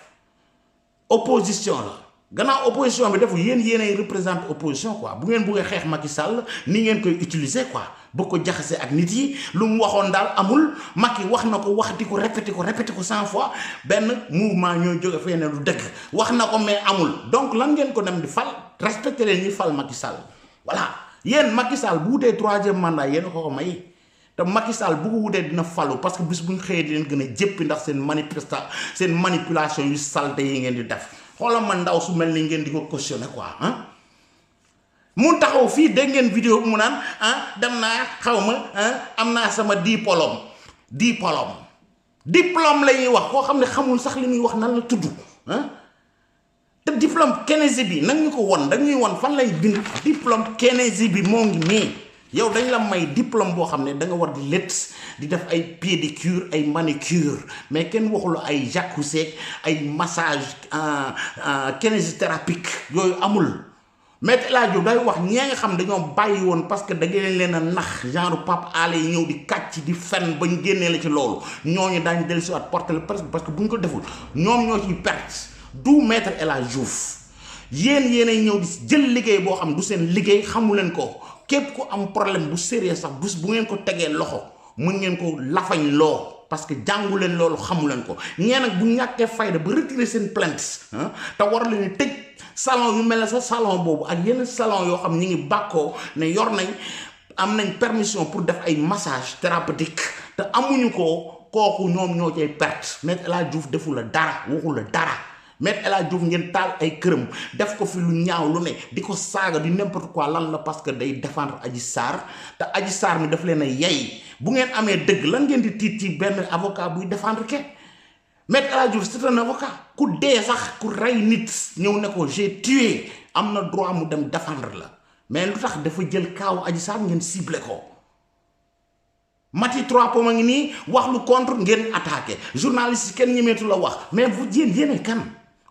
S1: opposition la gannaaw opposition bi defu yéenay représente opposition quoi bu ngeen bëggee xeex Macky Sall ni ngeen koy utiliser quoi bu ko jaxase ak nit yi lu mu waxoon daal amul Macky wax na ko waxti ko répété ko 100 fois benn mouvement ñooy jóge fee ne lu dëgg wax na ko mais amul donc lan ngeen ko dem di fal respecté leen ñi fal Macky Sall voilà yéen Macky Sall bu wutee 3e mandat yéen a ko may te Macky Sall bu ko wutee dina falu parce que bis bu ñu xëyee di leen gën a jéppi ndax seen manipulation yu salte yi ngeen di def xoolal ma ndaw su mel ni ngeen di ko cautionné quoi mu taxaw fii dégg ngeen vidéo mu naan dem naa xaw ma am naa sama diplôme la ñuy wax koo xam ne xamul sax li muy wax nan la tudd te diplôme Kennedy bi nag ñu ko won dañuy won fan lay bind diplôme Kennedy bi moo ngi nii yow dañ la may diplôme boo xam ne da nga war di lett di def ay pédicure ay manicure mais kenn waxul ay jacuzzi ay massage kinésithérapique yooyu amul Maître El Hadji Diouf day wax ñee nga xam dañoo bàyyi woon parce que da ngeen leen a nax genre Pape Alé yi ñëw di kàcc di fen bañ génnee la ci loolu ñooñu daañu dellu si waat porter le presque parce que bu ñu ko deful ñoom ñoo ciy perte du Maître El Hadji Diouf yéenay ñëw di jël liggéey boo xam du seen liggéey xamu leen ko képp ku am problème bu sérieux sax bés bu ngeen ko tegee loxo mën ngeen ko lafañ loo parce que jàngu leen loolu xamu leen ko ñee nag bu ñàkkee fayda ba retirer seen plainte te war leen tëj salon yu mel ne sa salon boobu ak yenn salon yoo xam ñi ngi bàkkoo ne yor nañ am nañ permission pour def ay massage thérapeutique te amuñu ko kooku ñoom ñoo cay perte Maître El Hadji Diouf defu la dara waxu la dara Maître El Hadji Diouf ngeen taal ay këram def ko fi lu ñaaw lu ne di ko saaga di n'importe quoi lan la parce que day défendre Adji Sarr te Adji Sarr mi daf leen a yey bu ngeen amee dëgg lan ngeen di tiit ci benn avocat buy défendre ke Maître El Hadji Diouf c'est un avocat ku dee sax ku rey nit ñëw ne ko j'ai tué am na droit mu dem défendre la mais lu tax dafa jël kaawu Adji Sarr ngeen ciblé ko Mati 3 Pommes a ngi nii wax lu contre ngeen attaqué journaliste yi kenn ñemeetu la wax mais vous yéen kan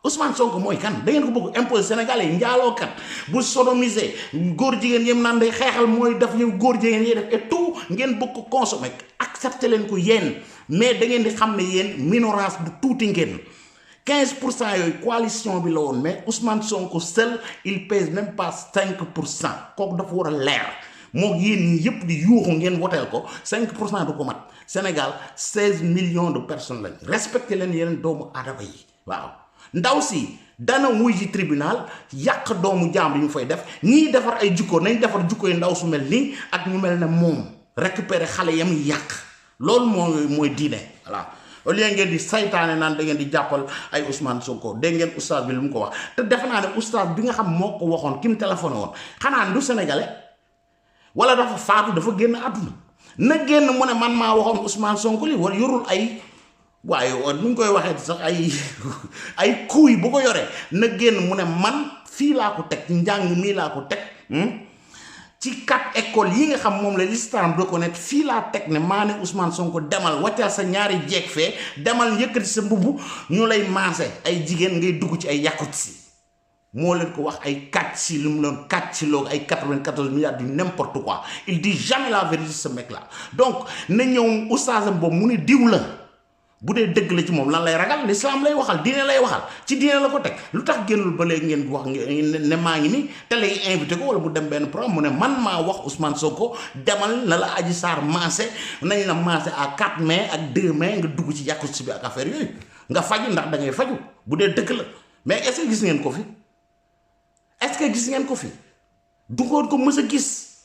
S1: Ousmane Sonko mooy kan da ngeen ko bëgg imposer Sénégalais yi njaaloo kat bu sodomisé góor jigéen yem naan day xeexal mooy def yow góor jigéen yi def et tout ngeen bëgg ko consommer accepté leen ko yéen mais da ngeen di xam ne yéen minorance bu tuuti ngeen 15% yooyu coalition bi la woon mais Ousmane Sonko seul il pèse même pas 5% kooku dafa war a leer moo yéen ñi yëpp di yuuxu ngeen woteel ko 5% du ko mat Sénégal 16 millions de personnes lañ respecté leen yeneen doomu aadama yi waaw ndaw si dana wuy ji tribunal yàq doomu jaam yi ñu fay def ñii defar ay jukko nañ defar jukko yi ndaw su mel nii ak ñu mel ne moom récupérer xale yam yàq loolu mooy diine voilà au lieu ngeen di saytaane naan da ngeen di jàppal ay Ousmane Sonko dégg ngeen oustaz bi lu mu ko wax te defe naa ne oustaz bi nga xam moo ko waxoon ki mu téléphoné woon xanaa du sénégalais wala dafa faatu dafa génn àdduna na génn mu ne man maa waxoon Ousmane Sonko li wala yorul ay waaye nu ñu koy waxee sax ay kuuy bu ko yoree na génn mu ne man fii laa ko teg njàng mii laa ko teg ci 4 écoles yi nga xam moom la l'islam reconnaître fii laa teg ne maa ne Ousmane Sonko demal wàccal sa ñaari jeeg fee demal yëkkati sa mbubb ñu lay maase ay jigéen ngay dugg ci ay yàqut si moo leen ko wax ay 4 si lu mu doon 4 si loolu ay 94 milliards du n'importe quoi il dit jamais la vérité ce mec là donc na ñëw oustazam boobu mu ne diw la bu dee dëgg la ci moom lan lay ragal l'islam lay waxal diine lay waxal ci diine la ko teg lu tax génnul ba léegi ngeen wax ne maa ngi ni te lay invité ko wala mu dem benn programme mu ne man maa wax Ousmane Sonko demal na la Adji Sarr maase nañ la maase à 4 mai ak 2 mai nga dugg ci yàqut si bi ak affaire yooyu nga faju ndax da ngay faju bu dee dëgg la mais est-ce que gis ngeen ko fi est-ce que gis ngeen ko fi du ngoon ko mës a gis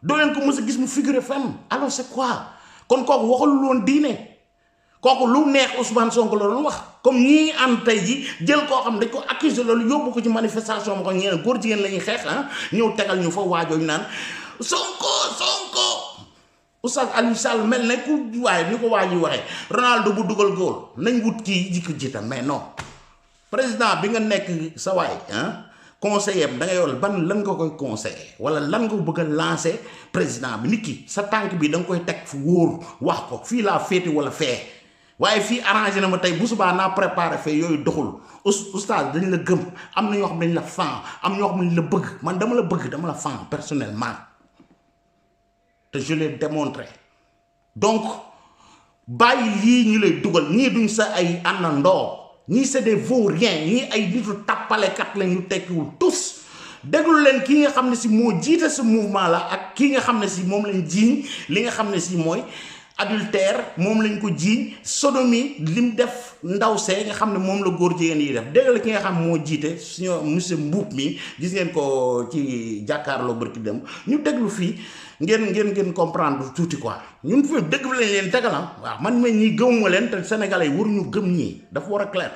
S1: doo leen ko mës a gis mu figuré fenn alors c'est quoi kon kooku waxalul woon diine kooku lu neex Ousmane Sonko la doon wax comme ñii ànd tey ji jël koo xam dañ ko accusé loolu yóbbu ko ci manifestation ma ko ñeneen góor jigéen la ñuy xeex ñëw tegal ñu fa waajooñu naan Sonko Oustaz Aliou Sall mel ne ku waaye ni ko waa ji waxee Ronaldo bu dugal góol nañ wut kii jikko jiitam mais non président bi nga nekk sa waay conseiller da ngay yool ban lan nga koy conseiller wala lan nga bëgg a lancer président bi nit ki sa tànk bi da nga koy teg fu wóor wax ko fii laa féete wala fee waaye fii arrangé na ma tey bu subaa naa préparé fee yooyu doxul oustaz dañ la gëm am na ñoo xam dañ la fan am ñoo xam dañ la bëgg man dama la bëgg dama la fan personnellement te je l'ai démontré donc bàyyi lii ñu lay dugal ñii duñ sa ay àndandoo ñii c'est des vauriens ñii ay nitu tappalekat la ñu tekkiwul tous déglu leen kii nga xam ne si moo jiite ce mouvement la ak kii nga xam ne si moom lañ jiiñ li nga xam ne si mooy adultère moom lañ ko jiiñ sodomie lim def ndaw see nga xam ne moom la góor jigéen yi def dégg la ki nga xam moo jiite suñu monsieur Mbuub mi gis ngeen ko ci jàkkaarloo barki dem ñu déglu fii ngeen comprendre tuuti quoi ñun fi dëgg bi lañ leen tegal waaw man ma ñi gëmuma leen te sénégalais yi waruñu gëm ñii dafa war a clair.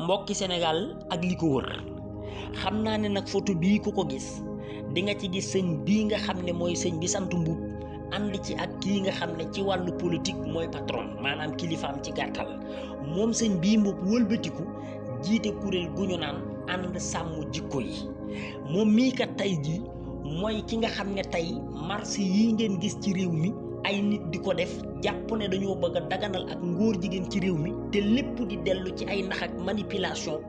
S5: mbokki Sénégal ak li ko wër xam naa ne nag photo bii ku ko gis di nga ci gis sëñ bii nga xam ne mooy sëñ bi sant Mbuub ànd ci ak kii nga xam ne ci wàllu politique mooy patron maanaam kilifaam ci gàttal moom sëñ bii Mbuub wëlbatiku jiite kuréel gu ñu naan ànd sàmm jikko yi moom mii kat tey jii mooy ki nga xam ne tey marché yi ngeen gis ci réew mi ay nit di ko def jàpp ne dañoo bëgg a daganal ak ngóor jigéen ci réew mi te lépp di dellu ci ay nax ak manipulation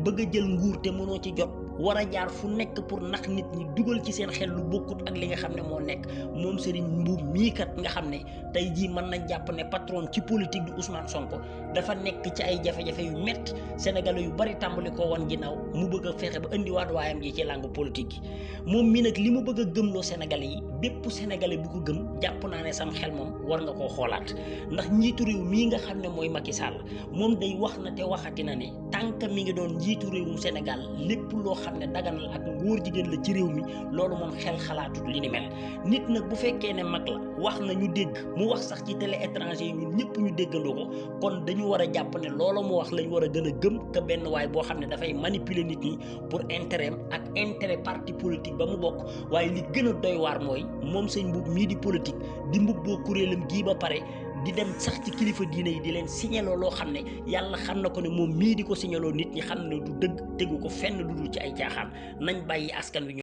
S5: bëgg a jël nguur te mënoo ci jot war a jaar fu nekk pour nax nit ñi dugal ci seen xel lu bokkut ak li nga xam ne moo nekk moom Serigne Mbuub mii kat nga xam ne tey jii mën nañ jàpp ne patron ci politique du Ousmane Sonko dafa nekk ci ay jafe-jafe yu métti sénégalais yu bari tàmbali ko woon ginnaaw mu bëgg a fexe ba indiwaat waayam ji ci langue politique gi moom mii nag li mu bëgg a gëmloo sénégalais yi bépp sénégalais bu ko gëm jàpp naa ne sam xel moom war nga koo xoolaat ndax njiitu réew mii nga xam ne mooy Macky Sall moom day wax na te waxati na ne tànk mi ngi doon njiitu réewum Sénégal lépp loo xam ne daganal ak ngóor jigéen la ci réew mi loolu moom xel xalaatut li ni mel nit nag bu fekkee ne mag la wax na ñu dégg mu wax sax ci télé étranger yi ñun ñëpp ñu déggandoo ko kon dañu war a jàpp ne loolu mu wax lañ war a gën a gëm que benn waay boo xam ne dafay manipuler nit ñi pour intérêt ak intérêt parti politique ba mu bokk waaye li gën a doy waar mooy moom sëñ Mbuub mii di politique di mbubboo kuréelam gii ba pare di dem sax ci kilifa diine yi di leen signaloo loo xam ne yàlla xam na ko ne moom mii di ko signaloo nit ñi xam ne du dëgg tegu ko fenn lu dul ci ay caaxaan nañ bàyyi askan wi ñu.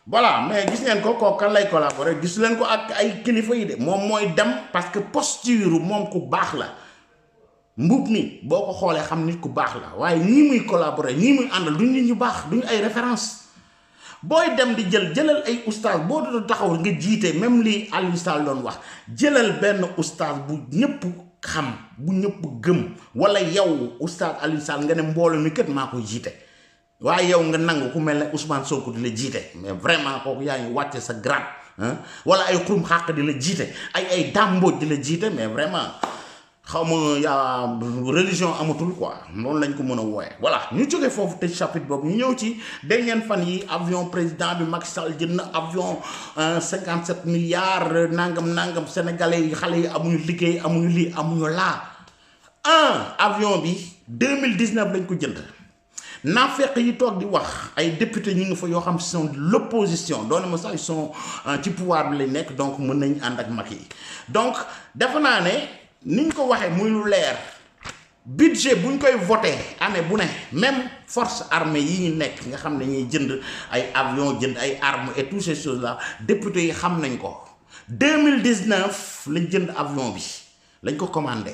S1: voilà mais gis ngeen ko kooku kan lay collaborer gis leen ko ak ay kilifa yi de moom mooy dem parce que posture moom ku baax la Mbuub mi boo ko xoolee xam nit ku baax la waaye ñii muy collaborer ñii muy àndal duñ nit ñu baax duñ ay référence booy dem di jëlal ay oustaz boo doon taxaw nga jiite même li Aliou Sall doon wax jëlal benn oustaz bu ñëpp xam bu ñëpp gëm wala yow oustaz Aliou Sall nga ne mbooloo mi kat maa koy jiite waaye yow nga nangu ku mel ne Ousmane Sonko di la jiite mais vraiment kooku yaa ngi wàcce sa grade wala ay xurum xàq di la jiite ay dàmbooj di la jiite mais vraiment xaw ma yaa religion amatul quoi noonu lañ ko mën a wooye voilà ñu jógee foofu tëj chapitre boobu ñu ñëw ci dernier fan yi avion président bi Macky Sall jënd na avion 57 milliards nangam sénégalais yi xale yi amuñu liggéey amuñu lii amuñu laa avion bi 2019 lañ ko jënd naafeq yi toog di wax ay député ñi nga fa yoo xam sont de l'opposition doone ma sax ils sont ci pouvoir bi lañ nekk donc mën nañ ànd ak Macky yi donc defe naa ne niñ ko waxee muy lu leer budget buñ koy voté année bu ne même force armée yi ñu nekk nga xam ne ñuy jënd ay avion jënd ay armes et toutes ces choses là député yi xam nañ ko 2019 lañ jënd avion bi lañ ko commandé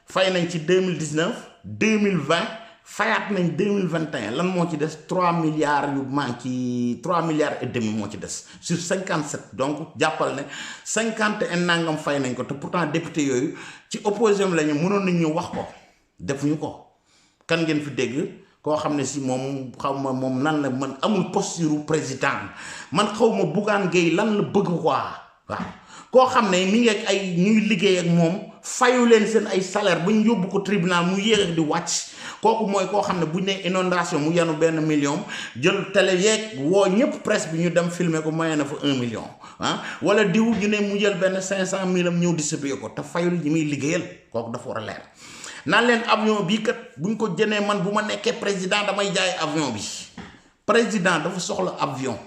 S1: fay nañ ci 2019 2020 fayaat nañ 2021 lan moo ci des 3 milliards yu manqué 3 milliards et demi moo ci des sur 57 donc jàppal ne 50 et nangam fay nañ ko te pourtant député yooyu ci opposition lañu mënoon nañ ñu wax ko defuñu ko kan ngeen fi dégg koo xam ne si moom xaw ma moom nan la man amul posture président man xaw ma Bougane Gueye lan la bëgg quoi waaw koo xam ne mi ngi ak ay ñuy liggéey ak moom fayu leen seen ay salaire ba ñu yóbbu ko tribunal mu yéex di wàcc kooku mooy koo xam ne bu ñu nee inondation mu yenu 1 million jël télé yeeg woo ñëpp presse bi ñu dem filmer ko moyen na fa 1 million ah wala diw ñu ne mu jël benn 500 000 am ñëw distribuer ko te fayul ñi muy liggéeyal kooku dafa war a leer naan leen avion bii kat buñ ko jënee man bu ma nekkee président damay jaay avion bi président dafa soxla avion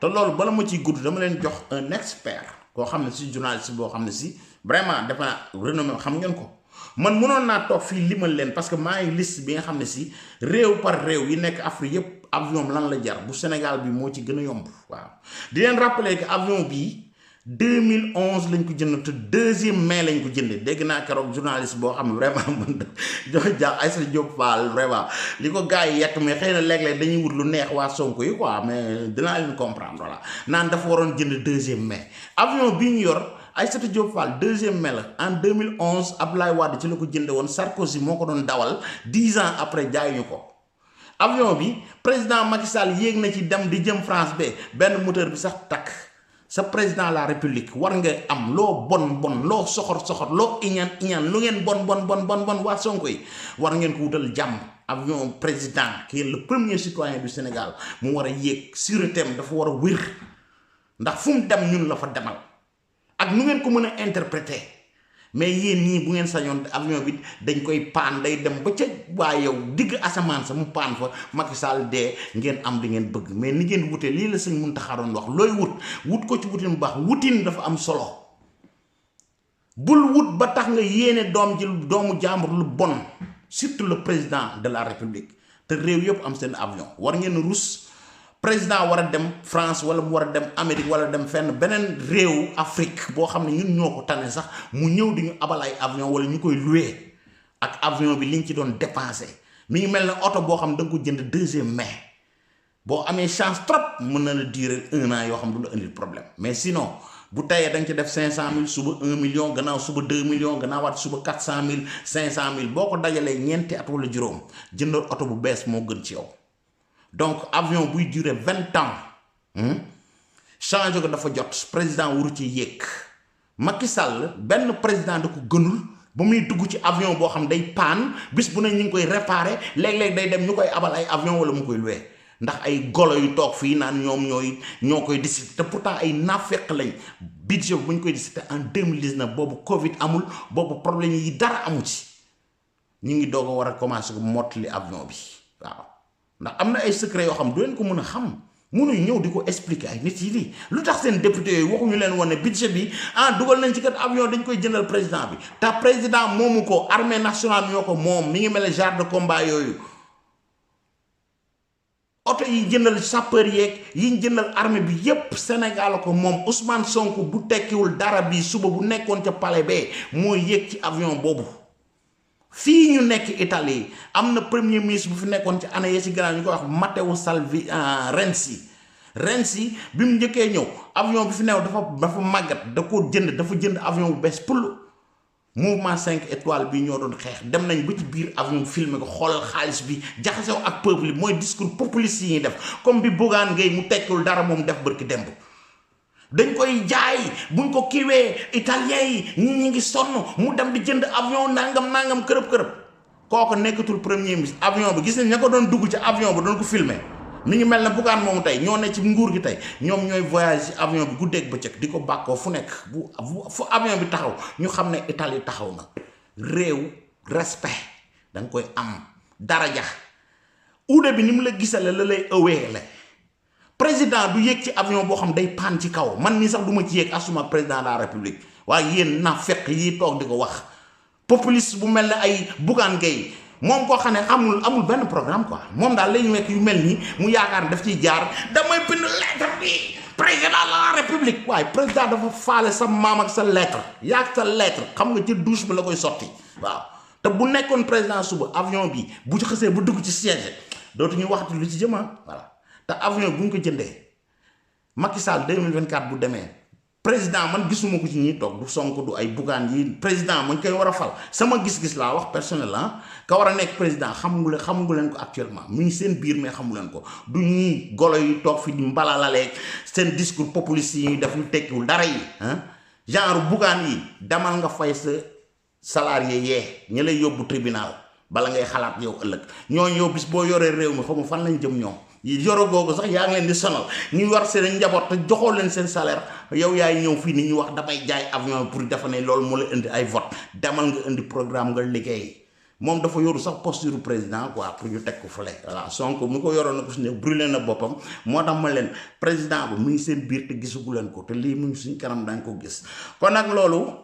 S1: te loolu bala ma ciy gudd dama leen jox un expert koo xam ne si journaliste boo xam ne si vraiment dafa renommé xam ngeen ko man mënoon naa toog fii limal leen parce que maa ngi liste bi nga xam ne si réew par réew yi nekk Afrique yépp avion lan la jar bu Sénégal bi moo ci gën a yomb waaw di leen rappeler que avion bii 2011 lañ ko jënd te 2e mai lañ ko jëndee dégg naa keroog journaliste boo xam ne vraiment man jox ja Aïssa Diop Fall vraiment li ko gars yi yett mais xëy na léeg-léeg dañuy wut lu neex waa Sonko yi quoi mais dinaa leen comprendre voilà naan dafa waroon jënd 2e mai avion bii ñu yor Aïssa Diop Fall 2e mai la en 2011 Abdoulaye Wade ci la ko jënde woon Sarkozy moo ko doon dawal 10 ans après jaayuñu ko avion bi président Macky Sall yéeg na ci dem di jëm France ba benn moteur bi sax takk sa président de la république war nga am loo bon loo soxor loo iñaan lu ngeen bon waa Sonko yi war ngeen ko wutal jàmm avion président qui est le premier citoyen du Sénégal mu war a yéeg sûreté dafa war a wér ndax fu mu dem ñun la fa demal ak nu ngeen ko mën a interpréter mais yéen ñii bu ngeen sañoon avion bi dañ koy paan day dem ba ca waa yow digg asamaan sa mu paan fa Macky Sall dee ngeen am li ngeen bëgg mais ni ngeen wute lii la sëñ Mountakha doon wax looy wut ko ci wutin bu baax wutin dafa am solo bul wut ba tax nga yéene doomu jàmbur lu bon surtout le président de la république te réew yëpp am seen avion war ngeen rus président war a dem France wala mu war a dem Amérique wala dem fenn beneen réew Afrique boo xam ne ñun ñoo ko tane sax mu ñëw di ñu abal ay avion wala ñu koy loué ak avion bi liñ ci doon dépensé mi ngi mel ne oto boo xam da nga ko jënd 2e mai boo amee chance trop mën na la durer 1 an yoo xam du la indil problème mais sinon bu tayee da nga ci def 500 000 suba 1 million gannaaw suba 2 millions gannaawaat suba 400 000 500 000 boo ko dajalee ñeenti at wala juróom jëndal oto bu bees moo gën ci yow. donc avion buy durer 20 ans changé ko dafa jot président waru ci yéeg Macky Sall benn président da ko gënul ba muy dugg ci avion boo xam day paan bis bu ne ñu ngi koy réparé léeg-léeg day dem ñu koy abal ay avion wala mu koy loué ndax ay golo yu toog fii naan ñoo koy discuter te pourtant ay naafeq lañ budget bu ñu koy discuter en 2019 boobu Covid amul boobu problème yi dara amu ci ñu ngi doog a war a commencé ko mottali avion bi waaw. ndax am na ay secret yoo xam du leen ko mën a xam mënuñ ñëw di ko expliquer ay nit yi lii lu tax seen député yooyu waxuñu leen woon ne budget bi dugal nañ ci kat avion dañ koy jëndal président bi te président moomu ko armée nationale ñoo ko moom mi ngi mel ne genre de combat yooyu oto yi jëndal sapeur yeeg yi jëndal armée bi yépp Sénégal ko moom Ousmane Sonko bu tekkiwul dara bi suba bu nekkoon ca palais bee moo yéeg ci avion boobu fii ñu nekk Italie am na premier ministre bu fi nekkoon ci année yi ci gannaaw ñu koy wax Matteo Renzi bi mu njëkkee ñëw avion bi fi new dafa màggat dafa jënd avion bu bees pour mouvement 5 étoiles bi ñoo doon xeex dem nañ ba ci biir avion filmé ko xoolal xaalis bi jaxasew ak peuple yi mooy discours populiste yi ñuy def comme bi Bougane Gueye mu tekkul dara moom def bërki demb dañ koy jaay buñ ko kiiwee italien yi ñi ngi sonn mu dem di jënd avion nangam kërëb kooku nekkatul premier ministre avion bi gis nañ ña ko doon dugg ci avion bi doon ko filmer mi ngi mel ne Bougane moomu tey ñoo ne ci nguur gi tey ñoom ñooy voyage ci avion bi guddeeg bëccëg di ko bàkkoo fu nekk fu avion bi taxaw ñu xam ne Italie taxaw na réew respect danga koy am daraja uude bi ni mu la gisale la lay ëweele président du yéeg ci avion boo xam day paan ci kaw man nii sax du ma ci yéeg asuma président de la république waaye yéen na fekk yi toog di ko wax populiste bu mel ne ay Bougane Gueye moom koo xam ne amul benn programme quoi moom daal lañu wekk yu mel nii mu yaakaar ne daf ciy jaar damay bind lettre bi président de la république waaye président dafa faale sa maam ak sa lettre yaag sa lettre xam nga ci douche bi la koy sotti waaw te bu nekkoon président suba avion bi bu ci xësee bu dugg ci siège dootuñu waxati lu ci jëma voilà te avion bu ñu ko jëndee Macky Sall 2024 bu demee président man gisuma ko ci ñi toog du Sonko du ay Bougane yi président mu ñu koy war a fal sama gis-gis laa wax personnel ka war a nekk président xamu leen ko actuellement mu ngi seen biir mais xamu leen ko du ñii golo yi toog fi di mbalalalee seen discours populiste yi def lu tekkiwul dara yi genre Bougane yi demal nga fay sa salarié yee ñi lay yóbbu tribunal bala ngay xalaat yow ëllëg ñooñu yow bis boo yoree réew mi xamu fan lañ jëm ñoom yoro googu sax yaa ngi leen di sonal ñu war seen njaboot te joxoo leen seen salaire yow yaay ñëw fii ni ñu wax damay jaay avion pour defa ne loolu moo la indi ay vote demal nga indi programme nga liggéey moom dafa yoru sax posture président quoi pour ñu teg ko fële voilà Sonko mu ko yoroon na ko su ne brûlé na boppam moo tax ma leen président ba mu ngi seen biir te gisagu leen ko te lii mu ngi suñ kanam dañ ko gis kon nag loolu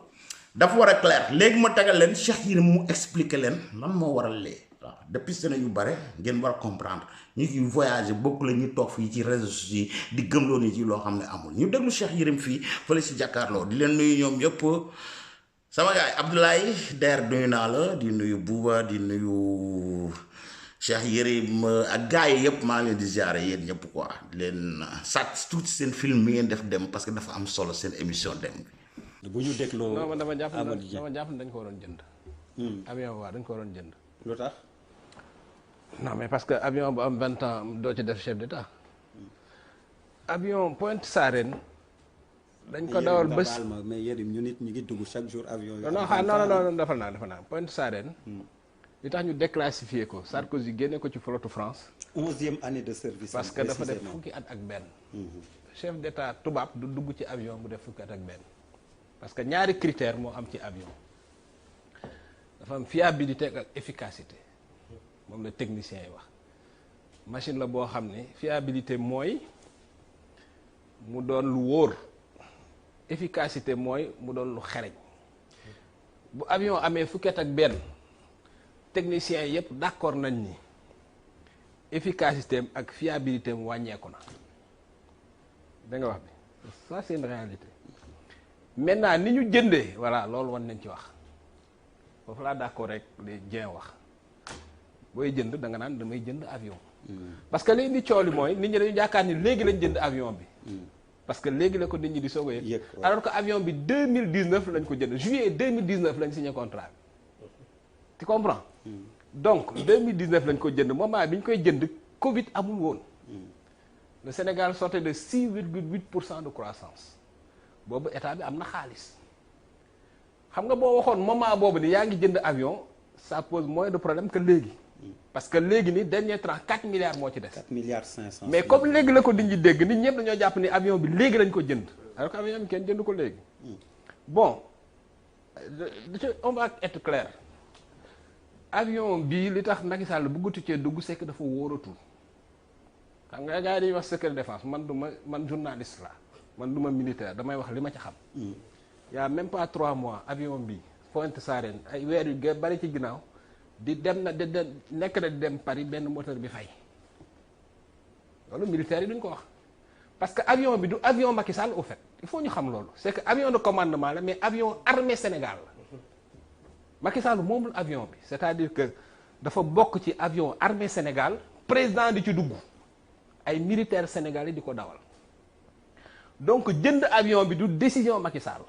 S1: dafa war a clair léegi ma tegal leen Cheikh Yérim mu expliquer leen lan moo waral lee waaw depuis sene yu bare ngeen war a comprendre ñu ci voyager bokk la ñu toog fii ci réseaux sociaux yi di gëmloo ni ci loo xam ne amul ñu déglu Cheikh Yérim fii fële si jàkkaarloo di leen nuyu ñoom yëpp sama gaay Abdoulaye Der nuyu naa la di nuyu Bouba di nuyu Cheikh Yérim ak gars yi yëpp maa ngi leen di ziare yéen ñëpp quoi di leen sàcc tuuti seen film mi ngeen def dem parce que dafa am solo seen émission dem bi
S6: bu ñu dégloo
S7: non man dama jàpp ne dañ ko waroon jënd. avion waaw dañ ko waroon jënd.
S6: lu tax.
S7: non mais parce que avion bu am 20 ans doo ci def chef d'état. avion Pointe Sarène. dañ ko dawal bés
S6: mais Yérim ñu nit ñu ngi dugg chaque jour avion.
S7: non defal naa Pointe Sarène. li tax ñu déclassifié ko Sarkozy génne ko ci flotte France.
S6: 11e année de service.
S7: parce que dafa def fukki at ak benn. chef d'état tubaab du dugg ci avion bu def fukki at ak benn. parce que ñaari critère moo am ci avion dafa am fiabilité ak efficacité moom la technicien yi wax machine la boo xam ne fiabilité mooy mu doon lu wóor efficacité mooy mu doon lu xereñ bu avion amee fukki at ak benn technicien yépp d'accord nañ ni efficacité am ak fiabilité am wàññeeku na da nga wax bi ça c'est une réalité. maintenant ni ñu jëndee voilà loolu wan nañ ci wax foofu laa d'accord rek li Dieng wax booy jënd da nga naan damay jënd avion. parce que li indi cooli mooy nit ñi dañu yaakaar ni léegi lañ jënd avion bi. parce que léegi la ko nit ñi di soog a yëg. alors que avion bi 2019 lañ ko jënd juillet 2019 lañ signé contrat bi. tu comprends. donc 2019 lañ ko jënd moment bi ñu koy jënd Covid amul woon. le Sénégal sortait de 6,8% de croissance. boobu état bi am na xaalis xam nga boo waxoon moment boobu ni yaa ngi jënd avion ça pose moins de problème que léegi parce que léegi ni dernier tranche 4 milliards moo ci des.
S6: 4 milliards 500.
S7: mais comme léegi la ko nit ñi dégg nit ñëpp dañoo jàpp ni avion bi léegi lañ ko jënd alors que avion bi kenn jënd ko léegi. bon on va être clair avion bii li tax Macky Sall bëggatu cee dugg c'est que dafa wóoratul xam nga gars yi dañuy wax secret défense man journaliste la man du ma militaire damay wax li ma ci xam. y a même pas 3 mois avion bi Pointe Sarène ay weer yu bari ci ginnaaw di dem na nekk na di dem Paris benn moteur bi fay loolu militaire yi duñ ko wax parce que avion bi du avion Macky Sall au fait il faut ñu xam loolu c'est que avion de commandement la mais avion armée Sénégal la Macky Sall moomul avion bi c'est-à-dire que dafa bokk ci avion armée Sénégal président di ci dugg ay militaires sénégalais di ko dawal. donc jënd avion bi du décision Macky Sall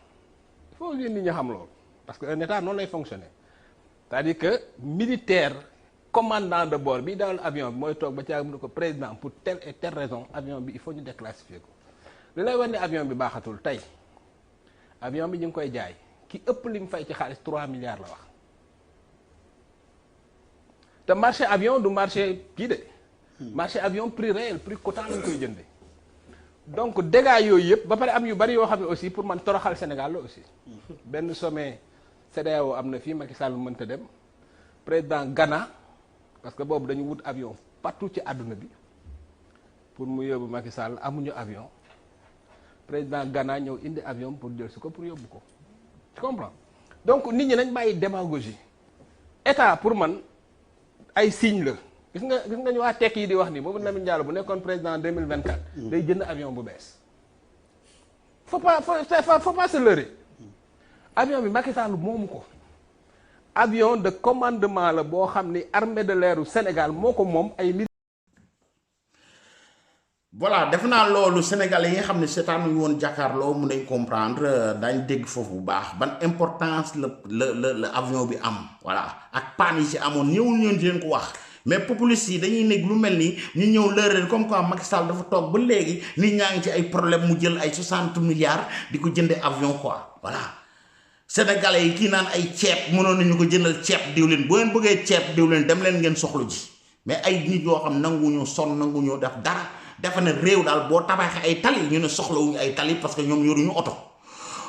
S7: il faut nit ñi xam loolu parce que un état noonu lay fonctionner c'est-à-dire que militaire commandant de bord bi dawal avion bi mooy toog ba ca mu ne ko président pour telle et telle raison avion bi il faut ñu déclassifier ko li lay wax ne avion bi baaxatul tey avion bi ñu ngi koy jaay ki ëpp li mu fay ci xaalis 3 milliards la wax te marché avion du marché kii de marché avion prix réel prix cotant lañ koy jënde donc dégâts yooyu yëpp ba pare am yu bari yoo xam ne aussi pour man toroxal Sénégal la aussi benn sommet CEDEAO am na fii Macky Sall mënta dem président Ghana parce que boobu dañu wut avion partout ci àdduna bi pour mu yóbbu Macky Sall amuñu avion président Ghana ñëw indi avion pour jël si ko pour yóbbu ko tu comprends donc nit ñi nañ bàyyi démagogie état pour man ay signe la gis nga ñu waa tekk yi di wax ni boobu Lamine Diallo bu nekkoon président 2024 day jënd avion bu bees faut pas se leurrer avion bi Macky Sall moomu ko avion de commandement la boo xam ni armée de l'air u Sénégal moo ko moom ay
S1: voilà def naa loolu sénégalais yi nga xam ne seetaan ñu woon jàkkaarloo mun nañ comprendre dañ dégg foofu bu baax ban importance la avion bi am voilà ak panne yi ci amoon ñëwul ñoon di leen ko wax mais populistes yi dañuy nekk lu mel ni ñu ñëw lëral comme quoi Macky Sall dafa toog ba léegi nit ñaa ngi ci ay problème mu jël ay 60 milliards di ko jënde avion quoi voilà sénégalais yi kii naan ay ceeb mënoon nañu ko jëndal ceeb diwlin boo leen bëggee ceeb diwlin dem leen ngeen soxlu ji mais ay nit yoo xam nanguñu sonn nanguñu def dara dafa ne réew daal boo tabaxee ay tali ñu ne soxlawuñu ay tali parce que ñoom yoruñu oto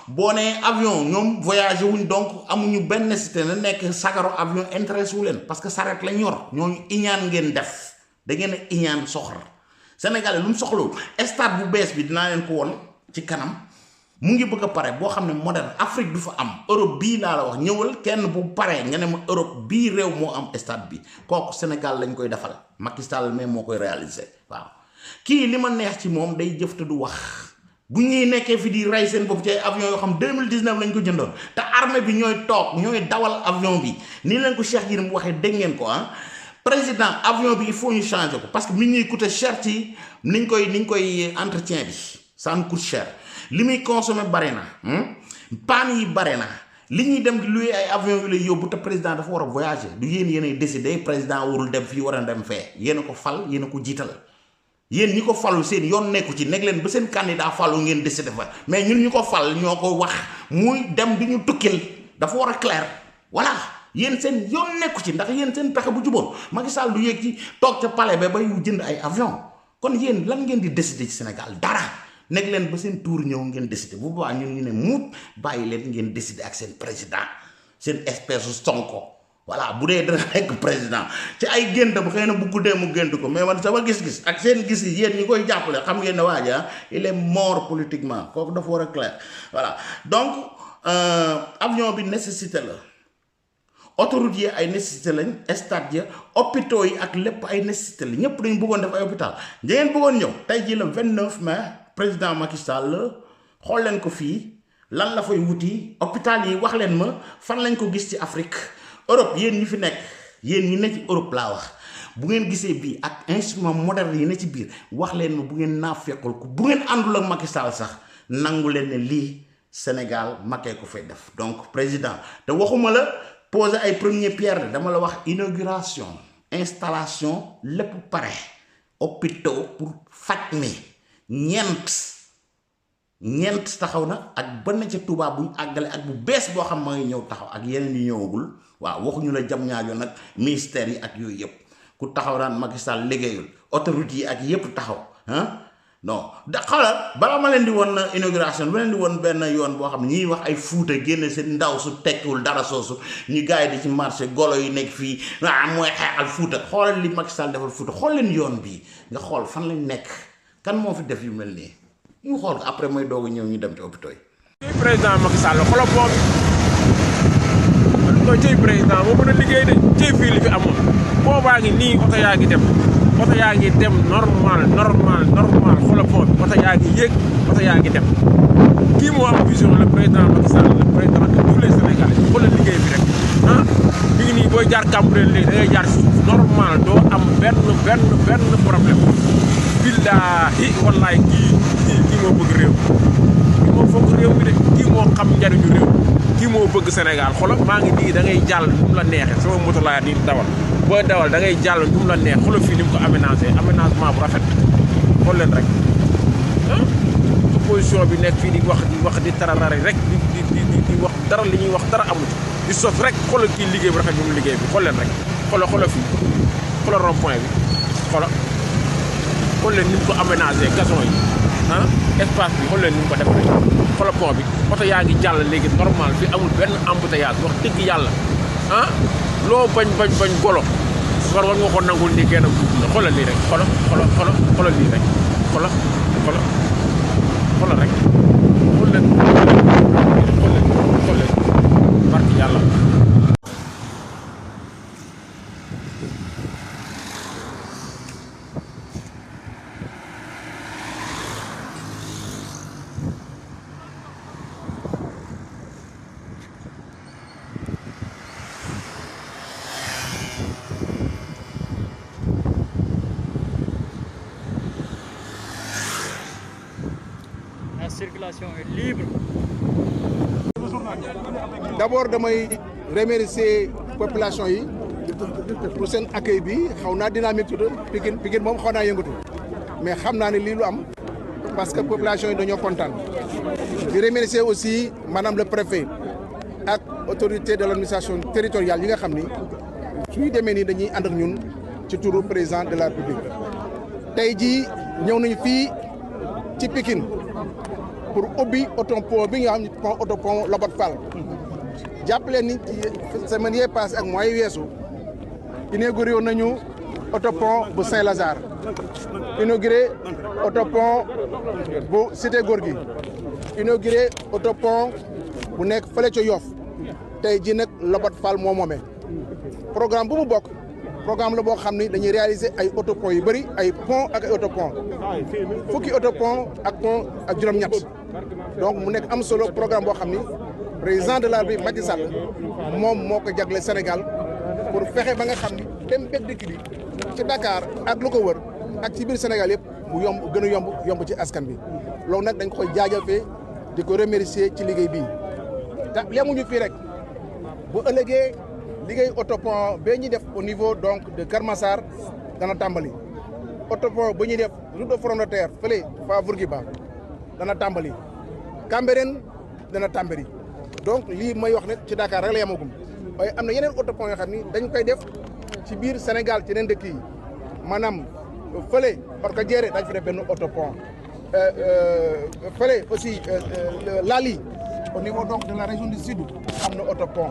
S1: boo nee avion ñoom voyagé wuñ donc amuñu benn nécessité na nekk sagaro avion intéressé wu leen parce que saret lañ yor ñooñu iñaan ngeen def da ngeen a iñaan soxor sénégalais lu mu soxlawul stade bu bees bi dinaa leen ko woon ci kanam mu ngi bëgg a pare boo xam ne moderne Afrique du fa am Europe bii laa la wax ñëwal kenn bu paree nga ne ma Europe bii réew moo am stade bi kooku Sénégal lañ koy defal Macky Sall mais moo koy réaliser waaw kii li ma neex ci moom day jëf te du wax bu ñuy nekkee fi di rey seen bopp ci ay avion yoo xam 2019 lañ ko jëndoon te armée bi ñooy toog ñooy dawal avion bi nii leen ko Cheikh Yérim waxee dégg ngeen ko ah président avion bi il faut ñu changer ko parce que mi ñuy coûter cher ci niñ koy entretien bi ça nous coûte cher li muy consommer bare na panne yi bare na li ñuy dem di louer ay avion yu lay yóbbu te président dafa war a voyager du yéenay décider président warul dem fii war a dem fee yéen a ko fal yéen a ko jiital yéen ñi ko falu seen yoon nekku ci nekk leen ba seen candidat falu ngeen décider fa mais ñun ñu ko fal ñoo ko wax muy dem di ñu tukkil dafa war a clair voilà yéen seen yoon nekku ci ndax yéen seen pexe bu juboon Macky Sall du yéeg ci toog ca palais ba bay jënd ay avion kon yéen lan ngeen di décider ci Sénégal dara nekk leen ba seen tour ñëw ngeen décider bu boobaa ñun ñu ne muut bàyyi leen ngeen décider ak seen président seen espèce Sonko voilà bu dee dana nekk président ci ay géntam xëy na bu guddee mu gént ko mais man sama gis-gis ak seen gis yi yéen ñi koy jàppale xam ngeen ne waaja il est mort politiquement kooku dafa war a clair voilà donc avion bi nécessité la autoroute yi ay nécessité lañ stade ya hôpitaux yi ak lépp ay nécessité la ñëpp dañu bëggoon def ay hôpital da ngeen bëggoon ñëw tey jii le 29 mai président Macky Sall xool leen ko fii lan la fay wuti hôpital yi wax leen ma fan lañ ko gis ci Afrique Europe yéen ñi fi nekk yéen ñi ne ci Europe laa wax bu ngeen gisee bii ak instrument moderne yi ne ci biir wax leen ma bu ngeen naafequl ko bu ngeen àndul ak Macky Sall sax nangu leen ne lii Sénégal Macky ko fay def donc président te waxuma la poser ay première pierre dama la wax inauguration installation lépp pare hôpitaux pour faj mi ñeent taxaw na ak ban ca Touba buñ àggale ak bu bees boo xam ma ngi ñëw taxaw ak yeneen yu ñëwagul waaw waxuñu la jam ñaajo nag ministère yi ak yooyu yëpp ku taxaw naan Macky Sall liggéeyul autoroute yi ak yëpp taxaw ah non da xalal balaa ma leen di woon inauguration ba leen di woon benn yoon boo xam ne ñiy wax ay Fuuta génne seen ndaw su tekkiwul dara soosu ñu gars yi di ci marché golo yi nekk fii mooy xeexal Fuuta xoolal li Macky Sall defal Fuuta xool leen yoon bi nga xool fan lañ nekk kan moo fi def yu mel nii ñu xool ko après mooy doog a ñëw ñu dem ci hôpital yi.
S8: président Macky Sall xoolal boobu man koy président moo mën a liggéey de tey fii li fi amoon boobaa ngi nii oto yaa ngi dem normal xoolal boobu oto yaa ngi yéeg oto yaa ngi dem kii moo am vision le président Macky Sall le président de tous les Sénégalais xoolal liggéey bi rek ah mi ngi nii booy jaar Cambérène léegi da ngay jaar suuf normal doo am benn problème. billaahi wallaahi kii moo bëgg réew kii moo fonk réew mi de kii moo xam njariñu réew kii moo bëgg Sénégal xoolal maa ngi nii da ngay jàll nu mu la neexee sama moto laa di dawal booy dawal da ngay jàll nu mu la neex xoolal fii ni mu ko aménagement bu rafet xool leen rek ah opposition bi nekk fii di wax di tararari rek di wax dara li ñuy wax dara amu ci di sos rek xoolal kii liggéey bu rafet bi mu liggéey bi xool leen rek xoolal fii xoolal rond point bi xoolal xool leen ni mu ko aménagé gazon yi ah espace bi xool leen ni mu ko defaree xoolal pont bi oto yaa ngi jàll léegi normal fi amul benn embouteillage wax dëgg yàlla ah loo bañ golo war nga ko nangul ni kenn xoolal lii rek xoolal lii rek xoolal rek xoolal barki yàlla.
S9: Circulation est libre.
S10: D'abord damay remercier population yi pour seen accueil bi xaw naa dynamique tuuti Pikine moom xaw naa yëngatu mais xam naa ne lii lu am parce que population yi dañoo kontaan di remercier aussi madame le préfet ak autorité de l'administration territoriale yi nga xam ni suñu demee nii dañuy ànd ak ñun ci turu président de la République tey jii ñëw nañu fii ci Pikine pour ubbi autopont bi nga xam ne pont autopont Lobatt Fall jàppale ni ci semaine yee passé ak mois yi weesu inauguré woon nañu autopont bu Saint-Lazare inauguré autopont bu Cité Gorgui inauguré autopont bu nekk fële ca Yoff tey ji nag Lobatt Fall moo moomee programme bu mu bokk programme la boo xam ni dañuy réaliser ay autopont yu bëri ay pont ak ay autopont fukki autopont ak pont ak juróom-ñett donc mu nekk am solo programme boo xam ni président de la République Macky Sall moom moo ko jagle Sénégal pour fexe ba nga xam ni dem beeg dikk bi ci Dakar ak lu ko wër ak ci biir Sénégal yëpp mu yomb gën a yomb ci askan bi loolu nag dañ ko koy jaajëfee di ko remercier ci liggéey bii te lemuñu fii rek bu ëllëgee liggéey autopont bee ñuy def au niveau donc de Keur Massar dana tàmbali autopont ba ñuy def route de front de terre fële fa Bourguiba dana tàmbali Cambérène dana tàmbali donc lii may wax ne ci Dakar rek la yamagum waaye am na yeneen autopont yoo xam ni dañ koy def ci biir Sénégal ci yeneen dëkk yi maanaam fële parce que Diéré dañ fi def benn autopont fële aussi Lali au niveau donc de la région du Sud am na autopont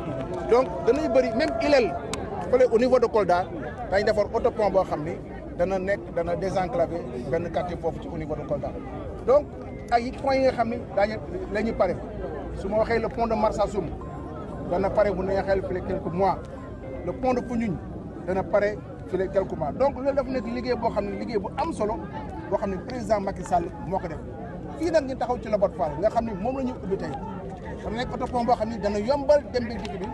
S10: donc danay bëri même Ilel fële au niveau de Kolda dañ defar autopont boo xam ni dana désenclaver benn quartier foofu ci au niveau de Kolda donc ay points yi nga xam ni daañu la ñuy pare su ma waxee le pont de Marsassoum dana pare bu neexee fii quelques mois le pont de Foundiougne dana pare fii quelques mois donc loolu dafa nekk liggéey boo xam ne liggéey bu am solo boo xam ne président Macky Sall moo ko def fii nag ñu taxaw ci Lobatt Fall nga xam ne moom la ñu ubbi tey dana nekk autopont boo xam ne dana yombal dem bi dikk bi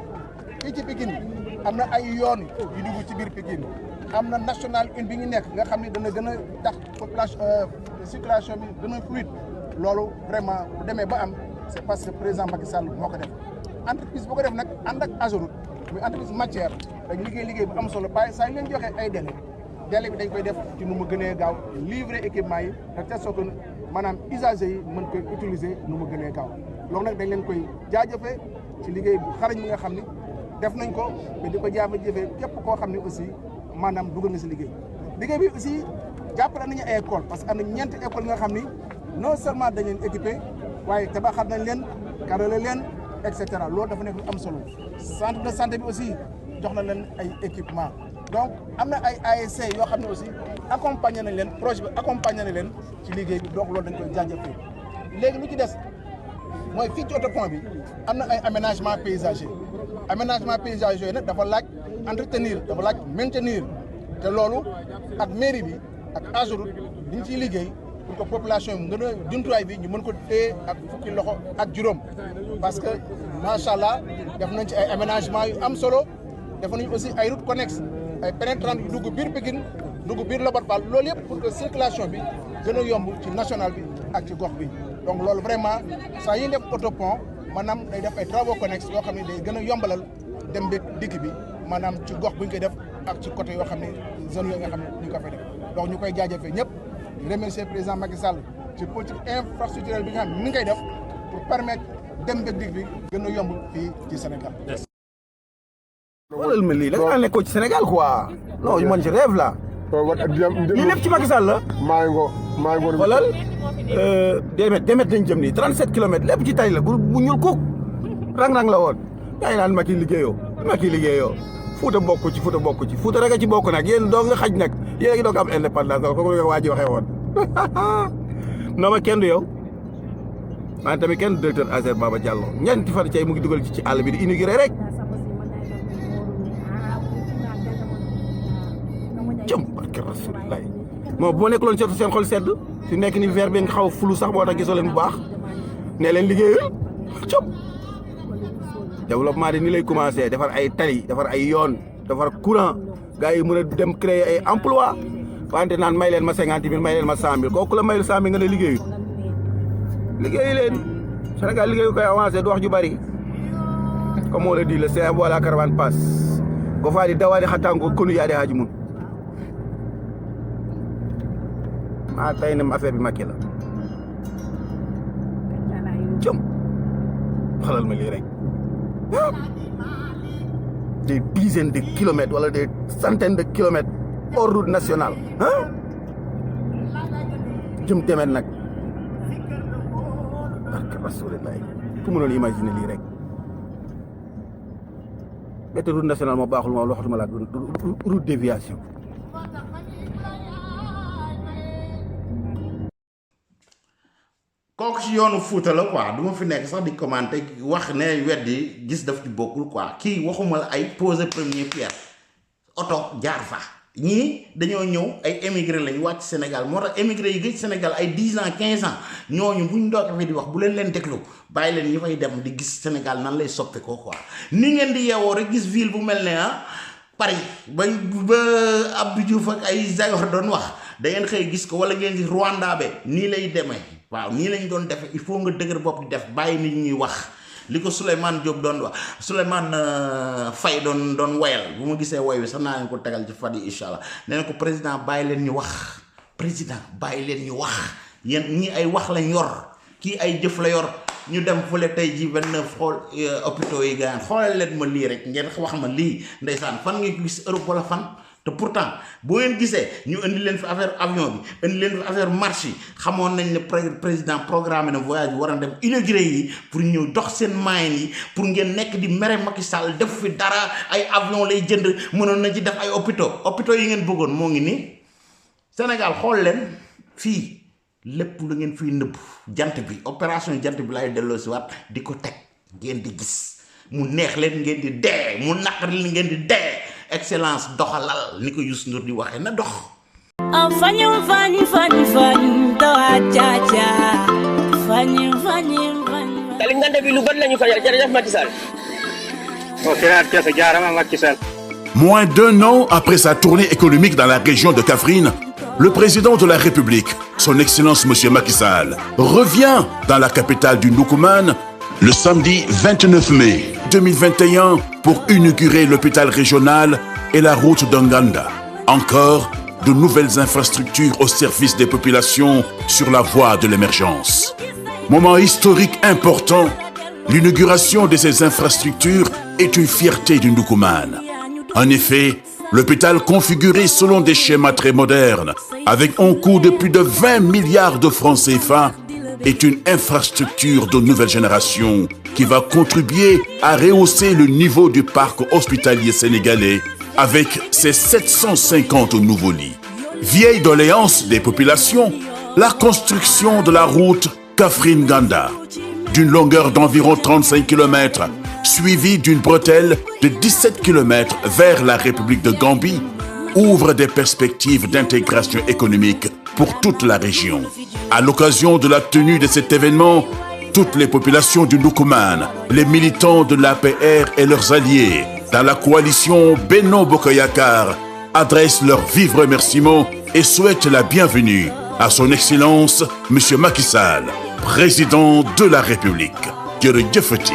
S10: fii ci Pikine am na ay yoon yu dugg ci biir Pikine am na national une bi ñu nekk nga xam ne dana gën a tax population circulation bi gën a fluide loolu vraiment bu demee ba am c'est parce que président Macky Sall moo ko def entreprise boo ko def nag ànd ak Ageroute muy entreprise matière dañ liggéey bu am solo bàyyi saa yu leen joxee ay délai bi dañ koy def ci nu mu gënee gaaw livrer équipement yi de telle sorte que maanaam usagers yi mën koy utiliser nu mu gënee gaaw loolu nag dañ leen koy jaajëfee ci liggéey bu xarañ bi nga xam ni def nañ ko mais di ko jaajëfee képp koo xam ne aussi maanaam dugal nga si liggéey bi aussi jàppale nañu ay école parce que am na ñeenti école yi nga xam ni non seulement dañ leen équipé waaye tabaxaat nañ leen carrelé leen et cetera loolu dafa nekk lu am solo centre de santé bi aussi jox na leen ay équipement donc am na ay ASC yoo xam ne aussi accompagné nañ leen projet bi accompagné na leen ci liggéey bi donc loolu dañ koy jaajëfee léegi lu ci des mooy fii ci autopont bi am na ay aménagement paysager yooyu nag dafa laaj entretenir dafa laaj maintenir te loolu ak mairie bi ak Ageroute bi ñu ciy liggéey pour que population yi gën a jumtuwaay bi ñu mën ko téye ak fukki loxo ak juróom parce que macha allah def nañ ci ay aménagement yu am solo def nañ aussi ay route connexe ay pénétrante yu dugg biir Pikine dugg biir Lobatt Fall loolu yëpp pour que circulation bi gën a yomb ci national bi ak ci gox bi donc loolu vraiment saa yi def autopont maanaam day def ay travaux connexes yoo xam ne day gën a yombalal dem bi dikk bi maanaam ci gox bu ñu koy def ak ci côté yoo xam ne zones yooyu nga xam ne ñu ko fay def donc ñu koy jaajëfee ñëpp remercier président Macky Sall ci politique infrastructurelle bi nga xam ne mi ngi koy def pour permettre dem beeg dig bi gën a yomb fii ci Sénégal.
S11: xoolal ma lii da nga nekkoo ci Sénégal quoi non man je rêve là. lii lépp ci Macky Sall la. maa ngi ko xoolal demet nañ jëm nii 37 kilomètres lépp ci tali la bu ñuul kuk rang-rang la woon yaa ngi naan Macky liggéeyoo Fuuta bokk ci Fuuta rek a ci bokk nag yéen doo nga xaj nag yéen a ngi doog am indépendance nag comme nga waa ji waxee woon non ma kenn du yow man tamit kenn directeur Azer Baba Diallo ñeenti fan cay mu ngi dugal ci àll bi di inauguré rek jëm barke Rasulullah moom bu ma nekk loon seen xol sedd fi nekk ni verre bi nga xaw a fulu sax moo tax gisoo leen bu baax ne leen liggéeyal cëm développement de ni lay commencé defar ay tali defar ay yoon defar courant gars yi mën a dem créer ay emploi wante naan may leen ma 50 000 may leen ma 100 000 kooku la mayul 100 000 nga ne liggéeyu liggéeyi leen Sénégal liggéeyu koy avancé du wax ju bari comme on le dit le c'est bon la caravane passe ko faadi dawaadi xatango konu yaade haji mun maa tay nem affaire bi Macky la jëm xalal ma lii rek des dizaines de kilomètres wala des centaines de kilomètres hors route nationale jëm demet nag barke Rasulullah ku mënoon imaginer lii rek bete route nationale moo baaxul moom waxatuma la route déviation
S1: kooku ci yoonu Fuuta la quoi du ma fi nekk sax di commenter wax ne weddi gis daf ci bokkul quoi kii waxuma la ay poser première pierre oto jaar fa ñii dañoo ñëw ay émigré lañ wàcc Sénégal moo tax émigré yi gëj Sénégal ay 10 ans 15 ans ñooñu buñ doog fi di wax bu leen déglu bàyyi leen ñi fay dem di gis Sénégal nan lay soppe ko quoi ni ngeen di yeewoo rek gis ville bu mel ne Paris ba Abdou Diouf ak ay Zayor doon wax da ngeen xëy gis ko wala ngeen gis Rwanda be nii lay demee waaw nii lañ doon defe il faut nga dëgër bopp di def bàyyi nit ñuy wax li ko Souleymane Diop doon wax Souleymane Faye doon woyal bu ma gisee woy bi sax naa leen ko tegal ci fan yi incha allah nee na ko président bàyyi leen ñu wax président bàyyi leen ñu wax yéen ñii ay wax lañ yor kii ay jëf la yor ñu dem fële tey ji 29 xool hôpitaux yi gaan xoolal leen ma lii rek ngeen wax ma lii ndeysaan fan nga gis Europe wala fan te pourtant bu ngeen gisee ñu indi leen fi affaire avion bi indi leen fi affaire marche yi xamoon nañ ne président programme na voyage bi war a dem inauguré yi pour ñëw dox seen moyen yi pour ngeen nekk di mere Macky Sall def fi dara ay avion lay jënd mënoon na ci def ay hôpitaux yi ngeen bëggoon moo ngi nii Sénégal xool leen fii lépp lu ngeen fiy nëbb jant bi opération jant bi lay delloo si waat di ko teg ngeen di gis mu neex leen ngeen di dee mu naqari leen ngeen di dee excellence doxalal ni ko Youssou Ndour di waxee na dox
S12: Moins d'un an après sa tournée économique dans la région de Kaffrine, le président de la République, son Excellence Monsieur Macky Sall, revient dans la capitale du Ndoukoumane le samedi 29 mai 2021 pour inaugurer l'hôpital régional et la route d'Nganda. Encore de nouvelles infrastructures au service des populations sur la voie de l'émergence. Moment historique important, l'inauguration de ces infrastructures est une fierté du Ndoukoumane. En effet, l'hôpital configuré selon des schémas très modernes, avec un coût de plus de 20 milliards de francs CFA, est une infrastructure de nouvelle génération qui va contribuer à rehausser le niveau du parc hospitalier sénégalais avec ses 750 nouveaux lits. Vieille doléance des populations, la construction de la route Kaffrine-Ganda, d'une longueur d'environ 35 km, suivie d'une bretelle de 17 km vers la République de Gambie, ouvre des perspectives d'intégration économique pour toute la région. À l'occasion de la tenue de cet événement, toutes les populations du Ndoukoumane, les militants de l'APR et leurs alliés, dans la coalition Benno Bokk Yakaar, adressent leurs vifs remerciements et souhaitent la bienvenue à son Excellence Monsieur Macky Sall, président de la République. Jërëjëfati.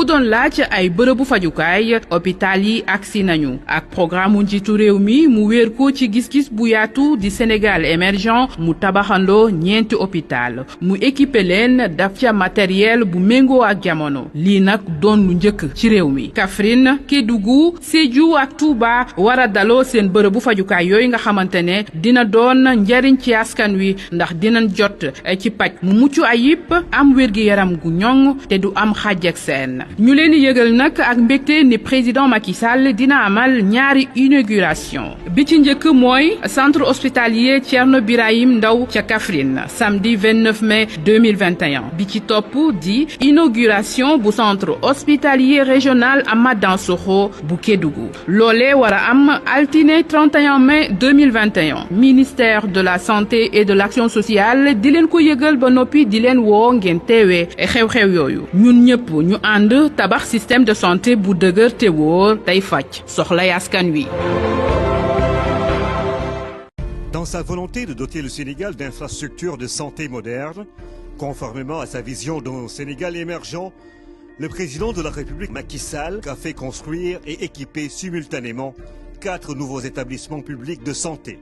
S13: doon laaj ay bërëbu fajukaay hôpital yi agsi nañu ak programme mu njiitu réew mi mu wéer ko ci gis-gis bu yaatu di Sénégal émergent mu tabaxandoo ñeenti hôpital mu équipé leen daf ca matériel bu méngoo ak jamono lii nag doon lu njëkk ci réew mi. Kaffrine Kédougou Sédhiou ak Touba war a daloo seen bërëbu fajukaay yooyu nga xamante ne dina doon njariñ ci askan wi ndax dinañ jot ci paj mu mucc ayib am wér-gi-yaram gu ñoŋ te du am xàjj ak seen ñu leen di yëgal nag ak mbégte ni président Macky Sall dina amal ñaari inauguration bi ci njëkk mooy centre hospitalier Thierno Birahim Ndaw ca Kaffrine samedi 29 mai 2021 bi ci topp di inauguration bu centre hospitalier régional Amath Dansokho bu Kédougou loolee war a am altine 31 mai 2021 ministère de la santé et de l'action sociale di leen ko yëgal ba noppi di leen woo ngeen teewee xew-xew yooyu ñun ñëpp ñu ànd tabax système de santé bu dëgër te wóor tey faj soxlay askan wi.
S14: Dans sa volonté de doter le Sénégal d'infrastructures de santé modernes, conformément à sa vision d'un Sénégal émergent, le président de la République Macky Sall a fait construire et équiper simultanément 4 nouveaux établissements publics de santé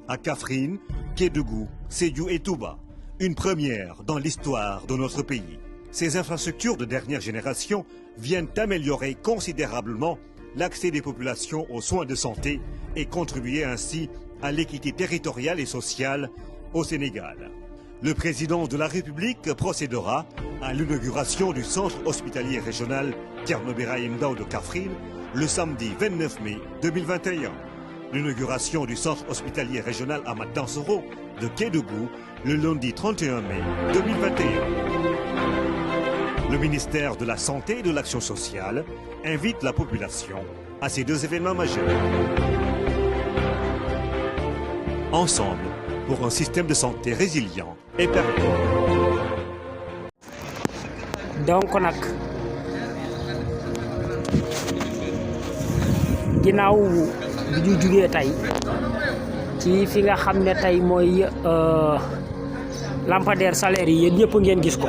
S14: à Kaffrine, Kédougou, Sédhiou et Touba. Une première dans l'histoire de notre pays. Ces infrastructures de dernière génération viennent améliorer considérablement l'accès des populations aux soins de santé et contribuer ainsi à l'équité territoriale et sociale au Sénégal. Le président de la République procédera à l'inauguration du centre hospitalier régional Thierno Birahim Ndaw de Kaffrine le samedi 29 mai 2021. L'inauguration du centre hospitalier régional Amath Dansokho de Kédougou le lundi 31 mai 2021. Le ministère de la Santé et de l'Action sociale invite la population à ces 2 événements majeurs. Ensemble pour un système de santé résilient et pérenne.
S15: Donc nag ginnaaw bi ñu jugee tey ci fi nga xam ne tey mooy lampadaire salaire yi yéen ñëpp ngeen gis ko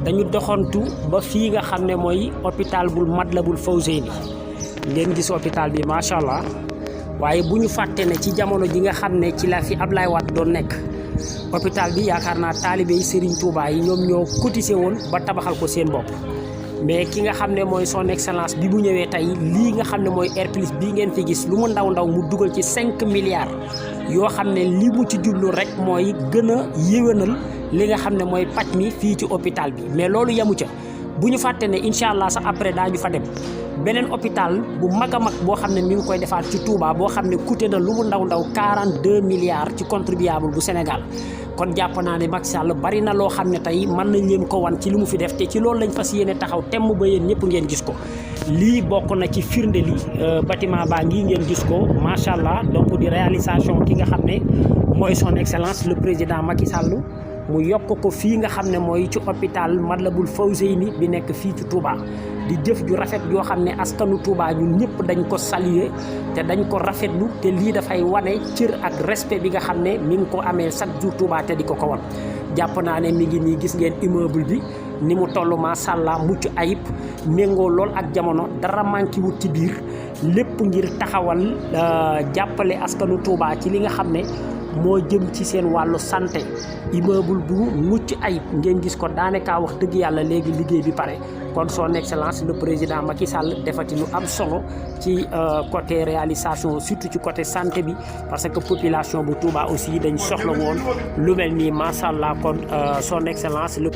S15: dañu doxantu ba fii nga xam ne mooy hôpital bul Matlaboul Fawzeyni ngeen gis hôpital bi macha allah waaye bu ñu fàtte ne ci jamono ji nga xam ne ci la fi Ablaye Wade doon nekk hôpital bi yaakaar naa taalibe yi Serigne Touba yi ñoom ñoo cotisé woon ba tabaxal ko seen bopp mais ki nga xam ne mooy son excellence bi bu ñëwee tey lii nga xam ne mooy R plus bii ngeen fi gis lu mu ndaw ndaw mu dugal ci 5 milliards yoo xam ne li mu ci jublu rek mooy gën a yéwénal li nga xam ne mooy paj mi fii ci hôpital bi mais loolu yamu ca bu ñu fàtte ne incha allah sax après daañu fa dem beneen hôpital bu mag a mag boo xam ne mi ngi koy defaat ci Touba boo xam ne coûté na lu mu ndaw ndaw 42 milliards ci contribuable bu Sénégal kon jàpp naa ne Macky Sall bari na loo xam ne tey mën nañ leen ko wan ci li mu fi def te ci loolu lañ fas yéene taxaw temm ba yéen ñëpp ngeen gis ko lii bokk na ci firnde li bâtiment baa ngi ngeen gis ko macha allah donc di réalisation ki nga xam ne mooy son excellence le président Macky Sall mu yokk ko fii nga xam ne mooy ci hôpital Matlaboul Fawzeyni bi nekk fii ci Touba di jëf ju rafet yoo xam ne askanu Touba ñun ñëpp dañ ko saluer te dañ ko rafetlu te lii dafay wane cër ak respect bi nga xam ne mi ngi ko amee chaque jour Touba te di ko ko wan jàpp naa ne mi ngi nii gis ngeen immeuble bi ni mu toll macha allah mucc ayib méngoo lool ak jamono dara manqué wut ci biir lépp ngir taxawal jàppale askanu Touba ci li nga xam ne moo jëm ci seen wàllu santé immeuble bu mucc ayib ngeen gis ko daanaka wax dëgg yàlla léegi liggéey bi pare kon son excellence le président Macky Sall defati lu am solo ci côté réalisation surtout ci côté santé bi parce que population bu Touba aussi dañ soxla woon lu mel nii macha allah kon son excellence le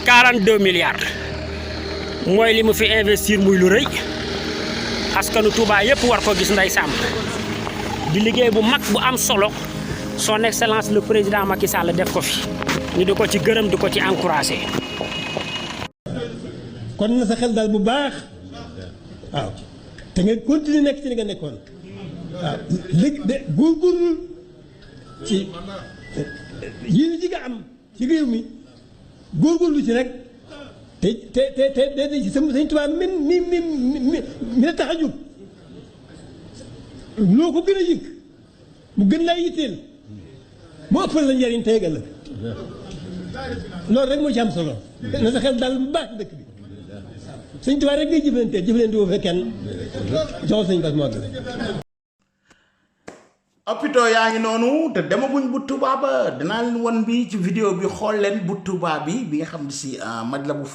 S15: 42 milliards mooy li mu fi investir muy lu rëy askanu Touba yëpp war ko gis ndeysaan di liggéey bu mag bu am solo son excellence le président Macky Sall def ko fi ñu di ko ci gërëm di ko ci encouragé.
S16: kon na sa xel daal bu baax waaw te nga continuer nekk ci li nga nekkoon waaw léegi de góorgóorlu ci yéen ji nga am ci réew mi góorgóorlu ci rek te ci sama Sëñ Tuubaa mi la tax a jóg loo ko gën a yëg mu gën laa yitteel mu ëppal la njariñ tey ëllëg loolu rek moo ci am solo na sa xel daal bu baax dëkk bi sëñ Tuubaa rek ngay jëflante woo fekk kenn joxal sëñ Bass moo
S1: hôpitaux yaa ngi noonu te demaguñ bu Touba ba dinaa leen wan bi ci vidéo bi xool leen bu Touba bi nga xam ne si Matlaboul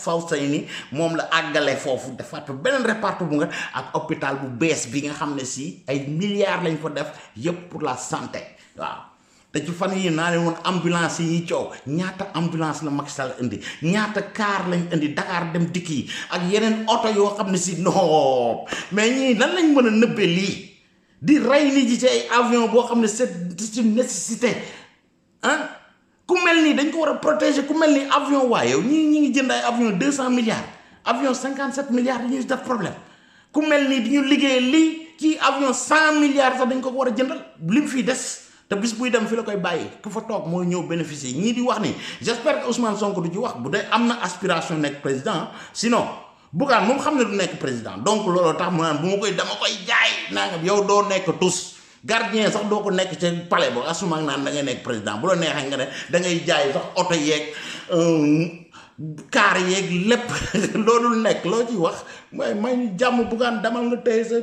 S1: Fawzayni moom la àggale foofu defaat beneen réparti bu nga ak hôpital bu bees bi nga xam ne si ay milliards lañ ko def yëpp pour la santé waaw te ci fan yi naa leen woon ambulance yi coow ñaata ambulance la Macky Sall indi ñaata car lañ indi Dakar dem dikk yi ak yeneen oto yoo xam ne si non mais ñii lan lañ mën a nëbbee lii di rey nit ji ci ay avion boo xam ne c'est une nécessité ah ku mel nii dañ ko war a protéger ku mel ni avion waaye yow ñi ngi jënd ay avion 200 milliards avion 57 milliards yi ñuy def problème ku mel nii di ñu liggéey lii ci avion 100 milliards sax dañ ko war a jëndal lim fii des te bis buy dem fi la koy bàyyi ku fa toog mooy ñëw bénéficier ñii di wax ni j'espère que Ousmane Sonko du ci wax bu dee am na aspiration nekk président sinon Bougane moom xam ne du nekk président donc looloo tax mu naan bu ma koy dama koy jaay naa nga yow doo nekk tous gardien sax doo ko nekk ca palais ba asuma naan da ngay nekk président bu la neexee nga ne da ngay jaay sax oto yeeg kaar yeeg lépp loolu nekk loo ciy wax mooy may ñu jàmm Bougane demal nga tey sa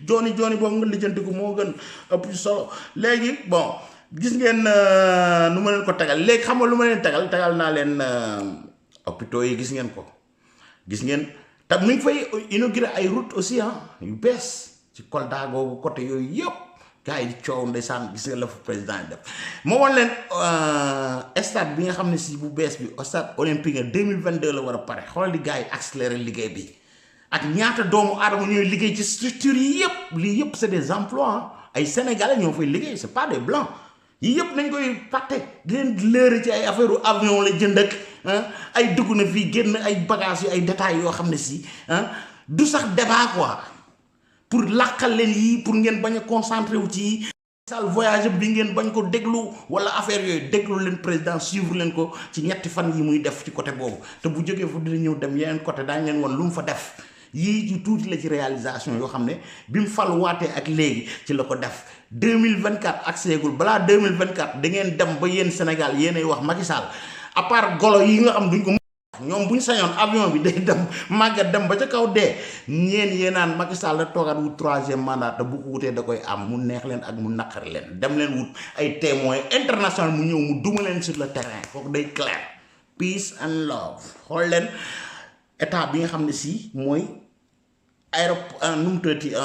S1: jooni boobu nga lijjanti ko moo gën ëpp solo léegi bon gis ngeen nu ma leen ko tegal léegi xam nga lu ma leen tegal naa leen hôpitaux yi gis ngeen ko gis ngeen te mi ngi fay inauguré ay route aussi yu bees ci Kolda googu côté yooyu yëpp gars yi di coow ndeysaan gis nga la fa président yi def moo woon leen stade bi nga xam ne si bu bees bi stade olympique 2022 la war a pare xoolal di gars yi accéléré liggéey bi ak ñaata doomu aadama ñooy liggéey ci structure yi yëpp lii yëpp c'est des emplois ay sénégalais ñoo fay liggéey c'est pas des blancs yii yëpp nañ koy fàtte di leen lëre ci ay affaire avion la jënd ak ay dugg na fii génn ay bagages yu ay détails yoo xam ne si du sax débat quoi pour làqal leen yii pour ngeen bañ a concentré wu ci sal voyage bi ngeen bañ ko déglu wala affaire yooyu déglu leen président suivre leen ko ci ñetti fan yi muy def ci côté boobu te bu jógee fu dina ñëw dem yeneen côté daañ leen woon lu mu fa def yii ci tuuti la ci réalisation yoo xam ne bi mu fal waatee ak léegi ci la ko def 2024 ak seegul balaa 2024 da ngeen dem ba yéen Sénégal yéenay wax Macky Sall à part golo yi nga xam duñ ko ñoom buñ sañoon avion bi day dem màggat dem ba ca kaw dee ñeen yéenaan Macky Sall da toogaat wut 3e mandat te bu ko wutee da koy am mu neex leen ak mu naqari leen dem leen wut ay témoins international mu ñëw mu duma leen sur le terrain kooku day clair peace and love xool leen état bi nga xam ne si mooy aéroport nu mu tëddee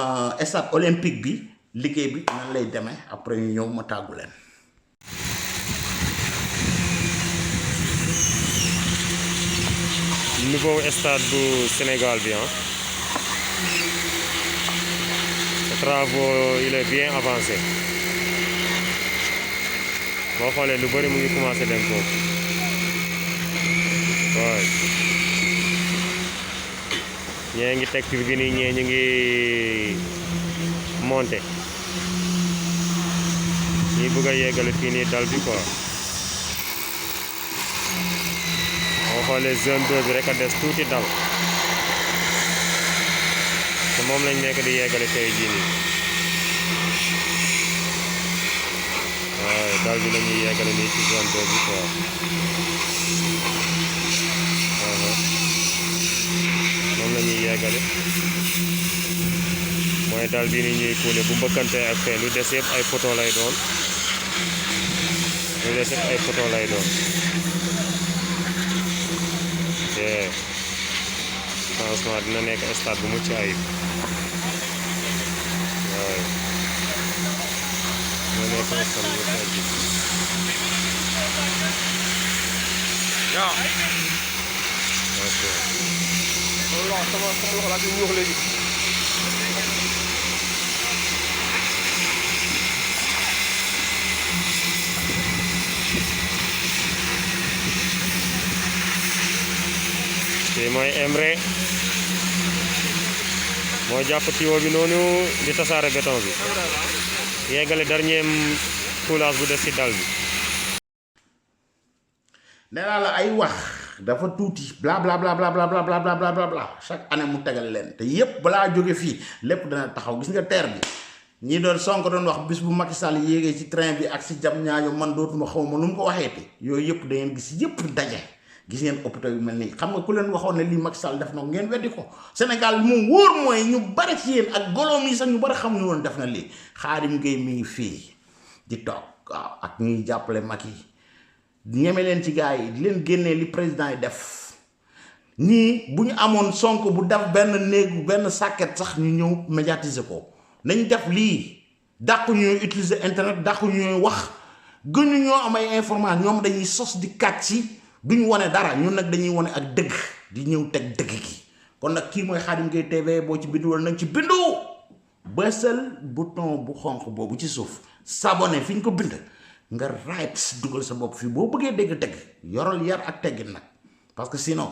S1: stade olympique bi liggéey bi nan lay demee après ñu ñëw ma tàggu leen.
S17: nouveau stade bu Sénégal bi travaux il est bien avancé boo xoolee lu bëri mu ngi commencé dem foofu waaw ñee ngi teg tribune yi ñee ñu ngi monté ñi bëgg a yeggale fii nii dal bi quoi boo xoolee zone 2 bi rek a des tuuti dal te moom lañ nekk di yeggale tey jii nii waaw dal bi la ñuy yeggale nii ci zone 2 bi quoi moom la ñuy yeggale mooy dal bi ni ñuy kuule bu mbëkkante ak fee lu des yëpp ay poto lay doon lu des yëpp ay poto lay doon te franchement dina nekk stade bu mucc ayib waaw dina nekk stade bu mucc ayib
S7: sama loxo laa ci ñu wax léegi
S17: te mooy Emre moo jàpp tuyau bi noonu di tasaare béton bi yeggale dernier coulage bu des ci dal bi
S1: nee naa la ay wax dafa tuuti bla bla bla bla bla bla bla bla bla bla chaque année mu tegal leen te yépp balaa jóge fii lépp dana taxaw gis nga terre bi ñi doon Sonko doon wax bis bu Macky Sall yéegee ci train bi ak si jam ñaajo man dootuma xaw ma nu mu ko waxeeti yooyu yëpp da ngeen gis yëpp daje gis ngeen hôpital yu mel nii xam nga ku leen waxoon ne lii Macky Sall def na ko ngeen weddi ko Sénégal li mu wóor mooy ñu bari ci yéen ak goloom yi sax ñu bari xam ñu woon def na lii Khadim Gueye mi ngi fii di toog waaw ak ñuy jàppale Macky ñeme leen ci gars yi di leen génnee li président yi def ñii bu ñu amoon Sonko bu def benn néegu benn sàkket sax ñu ñëw médiatiser ko nañ def lii dàqu ñooy utiliser internet dàqu ñooy wax gënu ñoo am ay information ñoom dañuy sos di kàcc ci duñ wane dara ñun nag dañuy wane ak dëgg di ñëw teg dëgg gi kon nag kii mooy Khadim Gueye TV boo ci bindu wala nag ci bindu bësal bouton bu xonq boobu ci suuf s'abonner fi ñu ko bind nga right dugal sa bopp fii boo bëggee dégg-dégg yoral yar ak teggin nag parce que sinon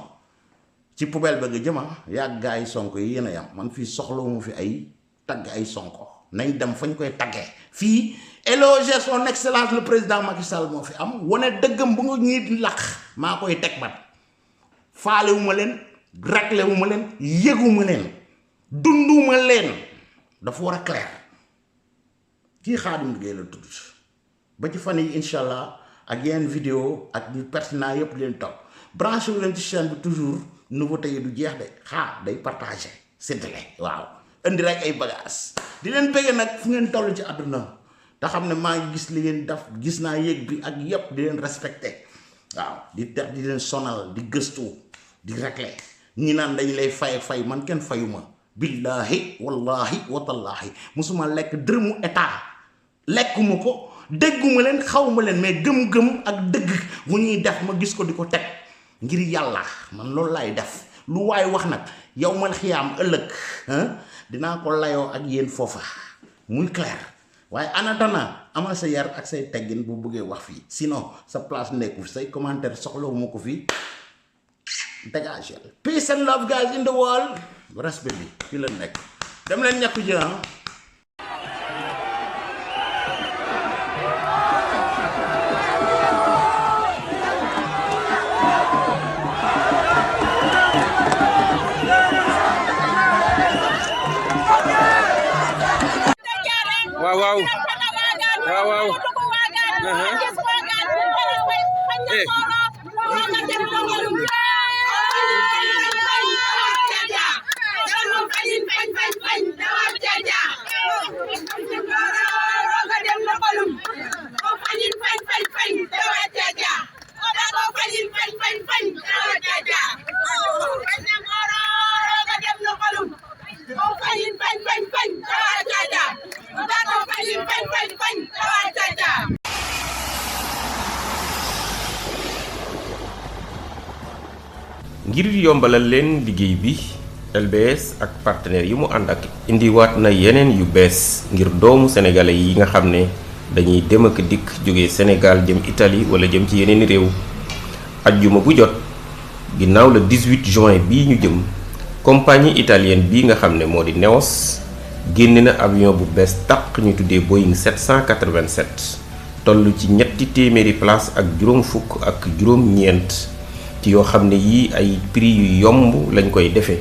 S1: ci poubelle ba nga jëma yàgg gaa yi Sonko yi yéen a yam man fii soxlawu fi ay tagg ay Sonko nañ dem fañ koy taggee fii éloger son excellence le président Macky Sall moo fi am wane dëggam bu nga ñuy laq maa koy teg bat faalewuma leen raglewuma leen yëguma leen dunduma leen dafa war a clair kii Khadim Gueye la tudd ba ci fan yi incha allah ak yeneen vidéo ak ñu pertinent yëpp leen topp branché wu leen ci chaîne bi toujours nouveauté yi du jeex de day partagé séddale waaw indi rek ay bagages di leen bëggee nag fu ngeen toll ci àdduna te xam ne maa ngi gis li ngeen def gis naa yéeg bi ak yëpp di leen respecté waaw di leen sonal di gëstu di réglé ñi naan dañ lay fay man kenn fayuma billahi wallahi watallaahi musuma lekk dërëmu état lekkuma ko dégguma leen xawma leen mais gëm-gëm ak dëgg bu ñuy def ma gis ko di ko teg ngir yàlla man loolu laay def lu waay wax nag yow mal xiyaam ëllëg dinaa ko layoo ak yéen foofa muy clair waaye anatana amal sa yar ak say teggin bu bëggee wax fii sinon sa place nekku say commentaire soxlawuma ko fii dégagé peace and love guys in the world respect bi fii la nekk dem leen ñàkku ji
S8: waaw
S18: ngir yombalal leen liggéey bi LBS ak partenaires yi mu ànd ak indiwaat na yeneen yu bees ngir doomu sénégalais yi nga xam ne dañuy dem ak dikk jóge Sénégal jëm Italie wala jëm ci yeneen réew ajjuma bu jot ginnaaw le 18 juin bii ñu jëm compagnie italienne bii nga xam ne moo di Neos génne na avion bu bees tàq ñu tuddee Boeing 787 toll ci ñetti téeméeri place ak juróom fukk ak juróom-ñeent ci yoo xam ne yii ay prix yu yomb lañ koy defee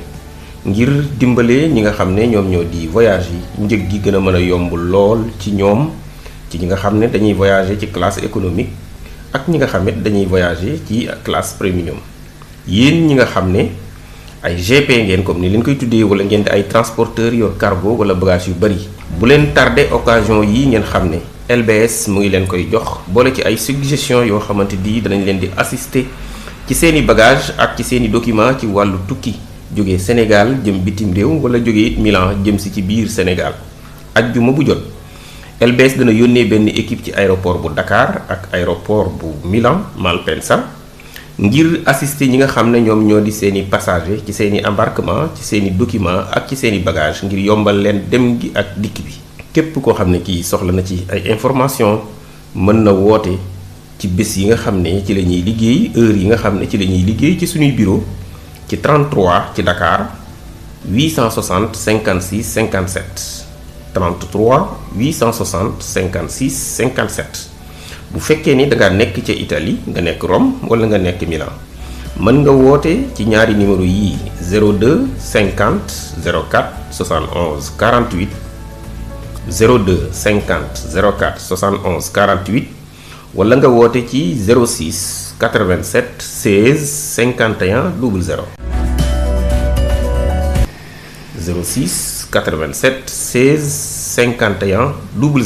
S18: ngir dimbale ñi nga xam ne ñoom ñoo di voyage yi njëg gi gën a mën a yomb lool ci ñoom ci ñi nga xam ne dañuy voyager ci classe économique ak ñi nga xam ne dañuy voyager ci classe premium yéen ñi nga xam ne ay GP ngeen comme ni leen koy tuddee wala ngeen di ay transporteur yor cargo wala bagage yu bari bu leen tardé occasion yi ngeen xam ne LBS mu ngi leen koy jox boole ci ay suggestion yoo xamante di danañ leen di assister ci seeni bagage ak ci seeni document ci wàllu tukki jóge Sénégal jëm bitim réew wala jóge it Milan jëm si ci biir Sénégal ajjuma bu jot LBS dana yónnee benn équipe ci aéroport bu Dakar ak aéroport bu Milan Malpensa ngir assister ñi nga xam ne ñoom ñoo di seeni passager ci seeni embarquement ci seeni document ak ci seeni bagage ngir yombal leen dem gi ak dikk bi képp koo xam ne kii soxla na ci ay information mën na woote ci bés yi nga xam ne ci la ñuy liggéey heure yi nga xam ne ci la ñuy liggéey ci suñuy bureau ci 33 ci Dakar 860 56 57 33 860 56 57 bu fekkee ni da nga nekk ca Italie nga nekk Rome wala nga nekk Milan mën nga woote ci ñaari numéro yii 02 50 04 71 48 02 50 04 71 48 wala nga woote ci 06 87 16 51 00 06 87 16 51 00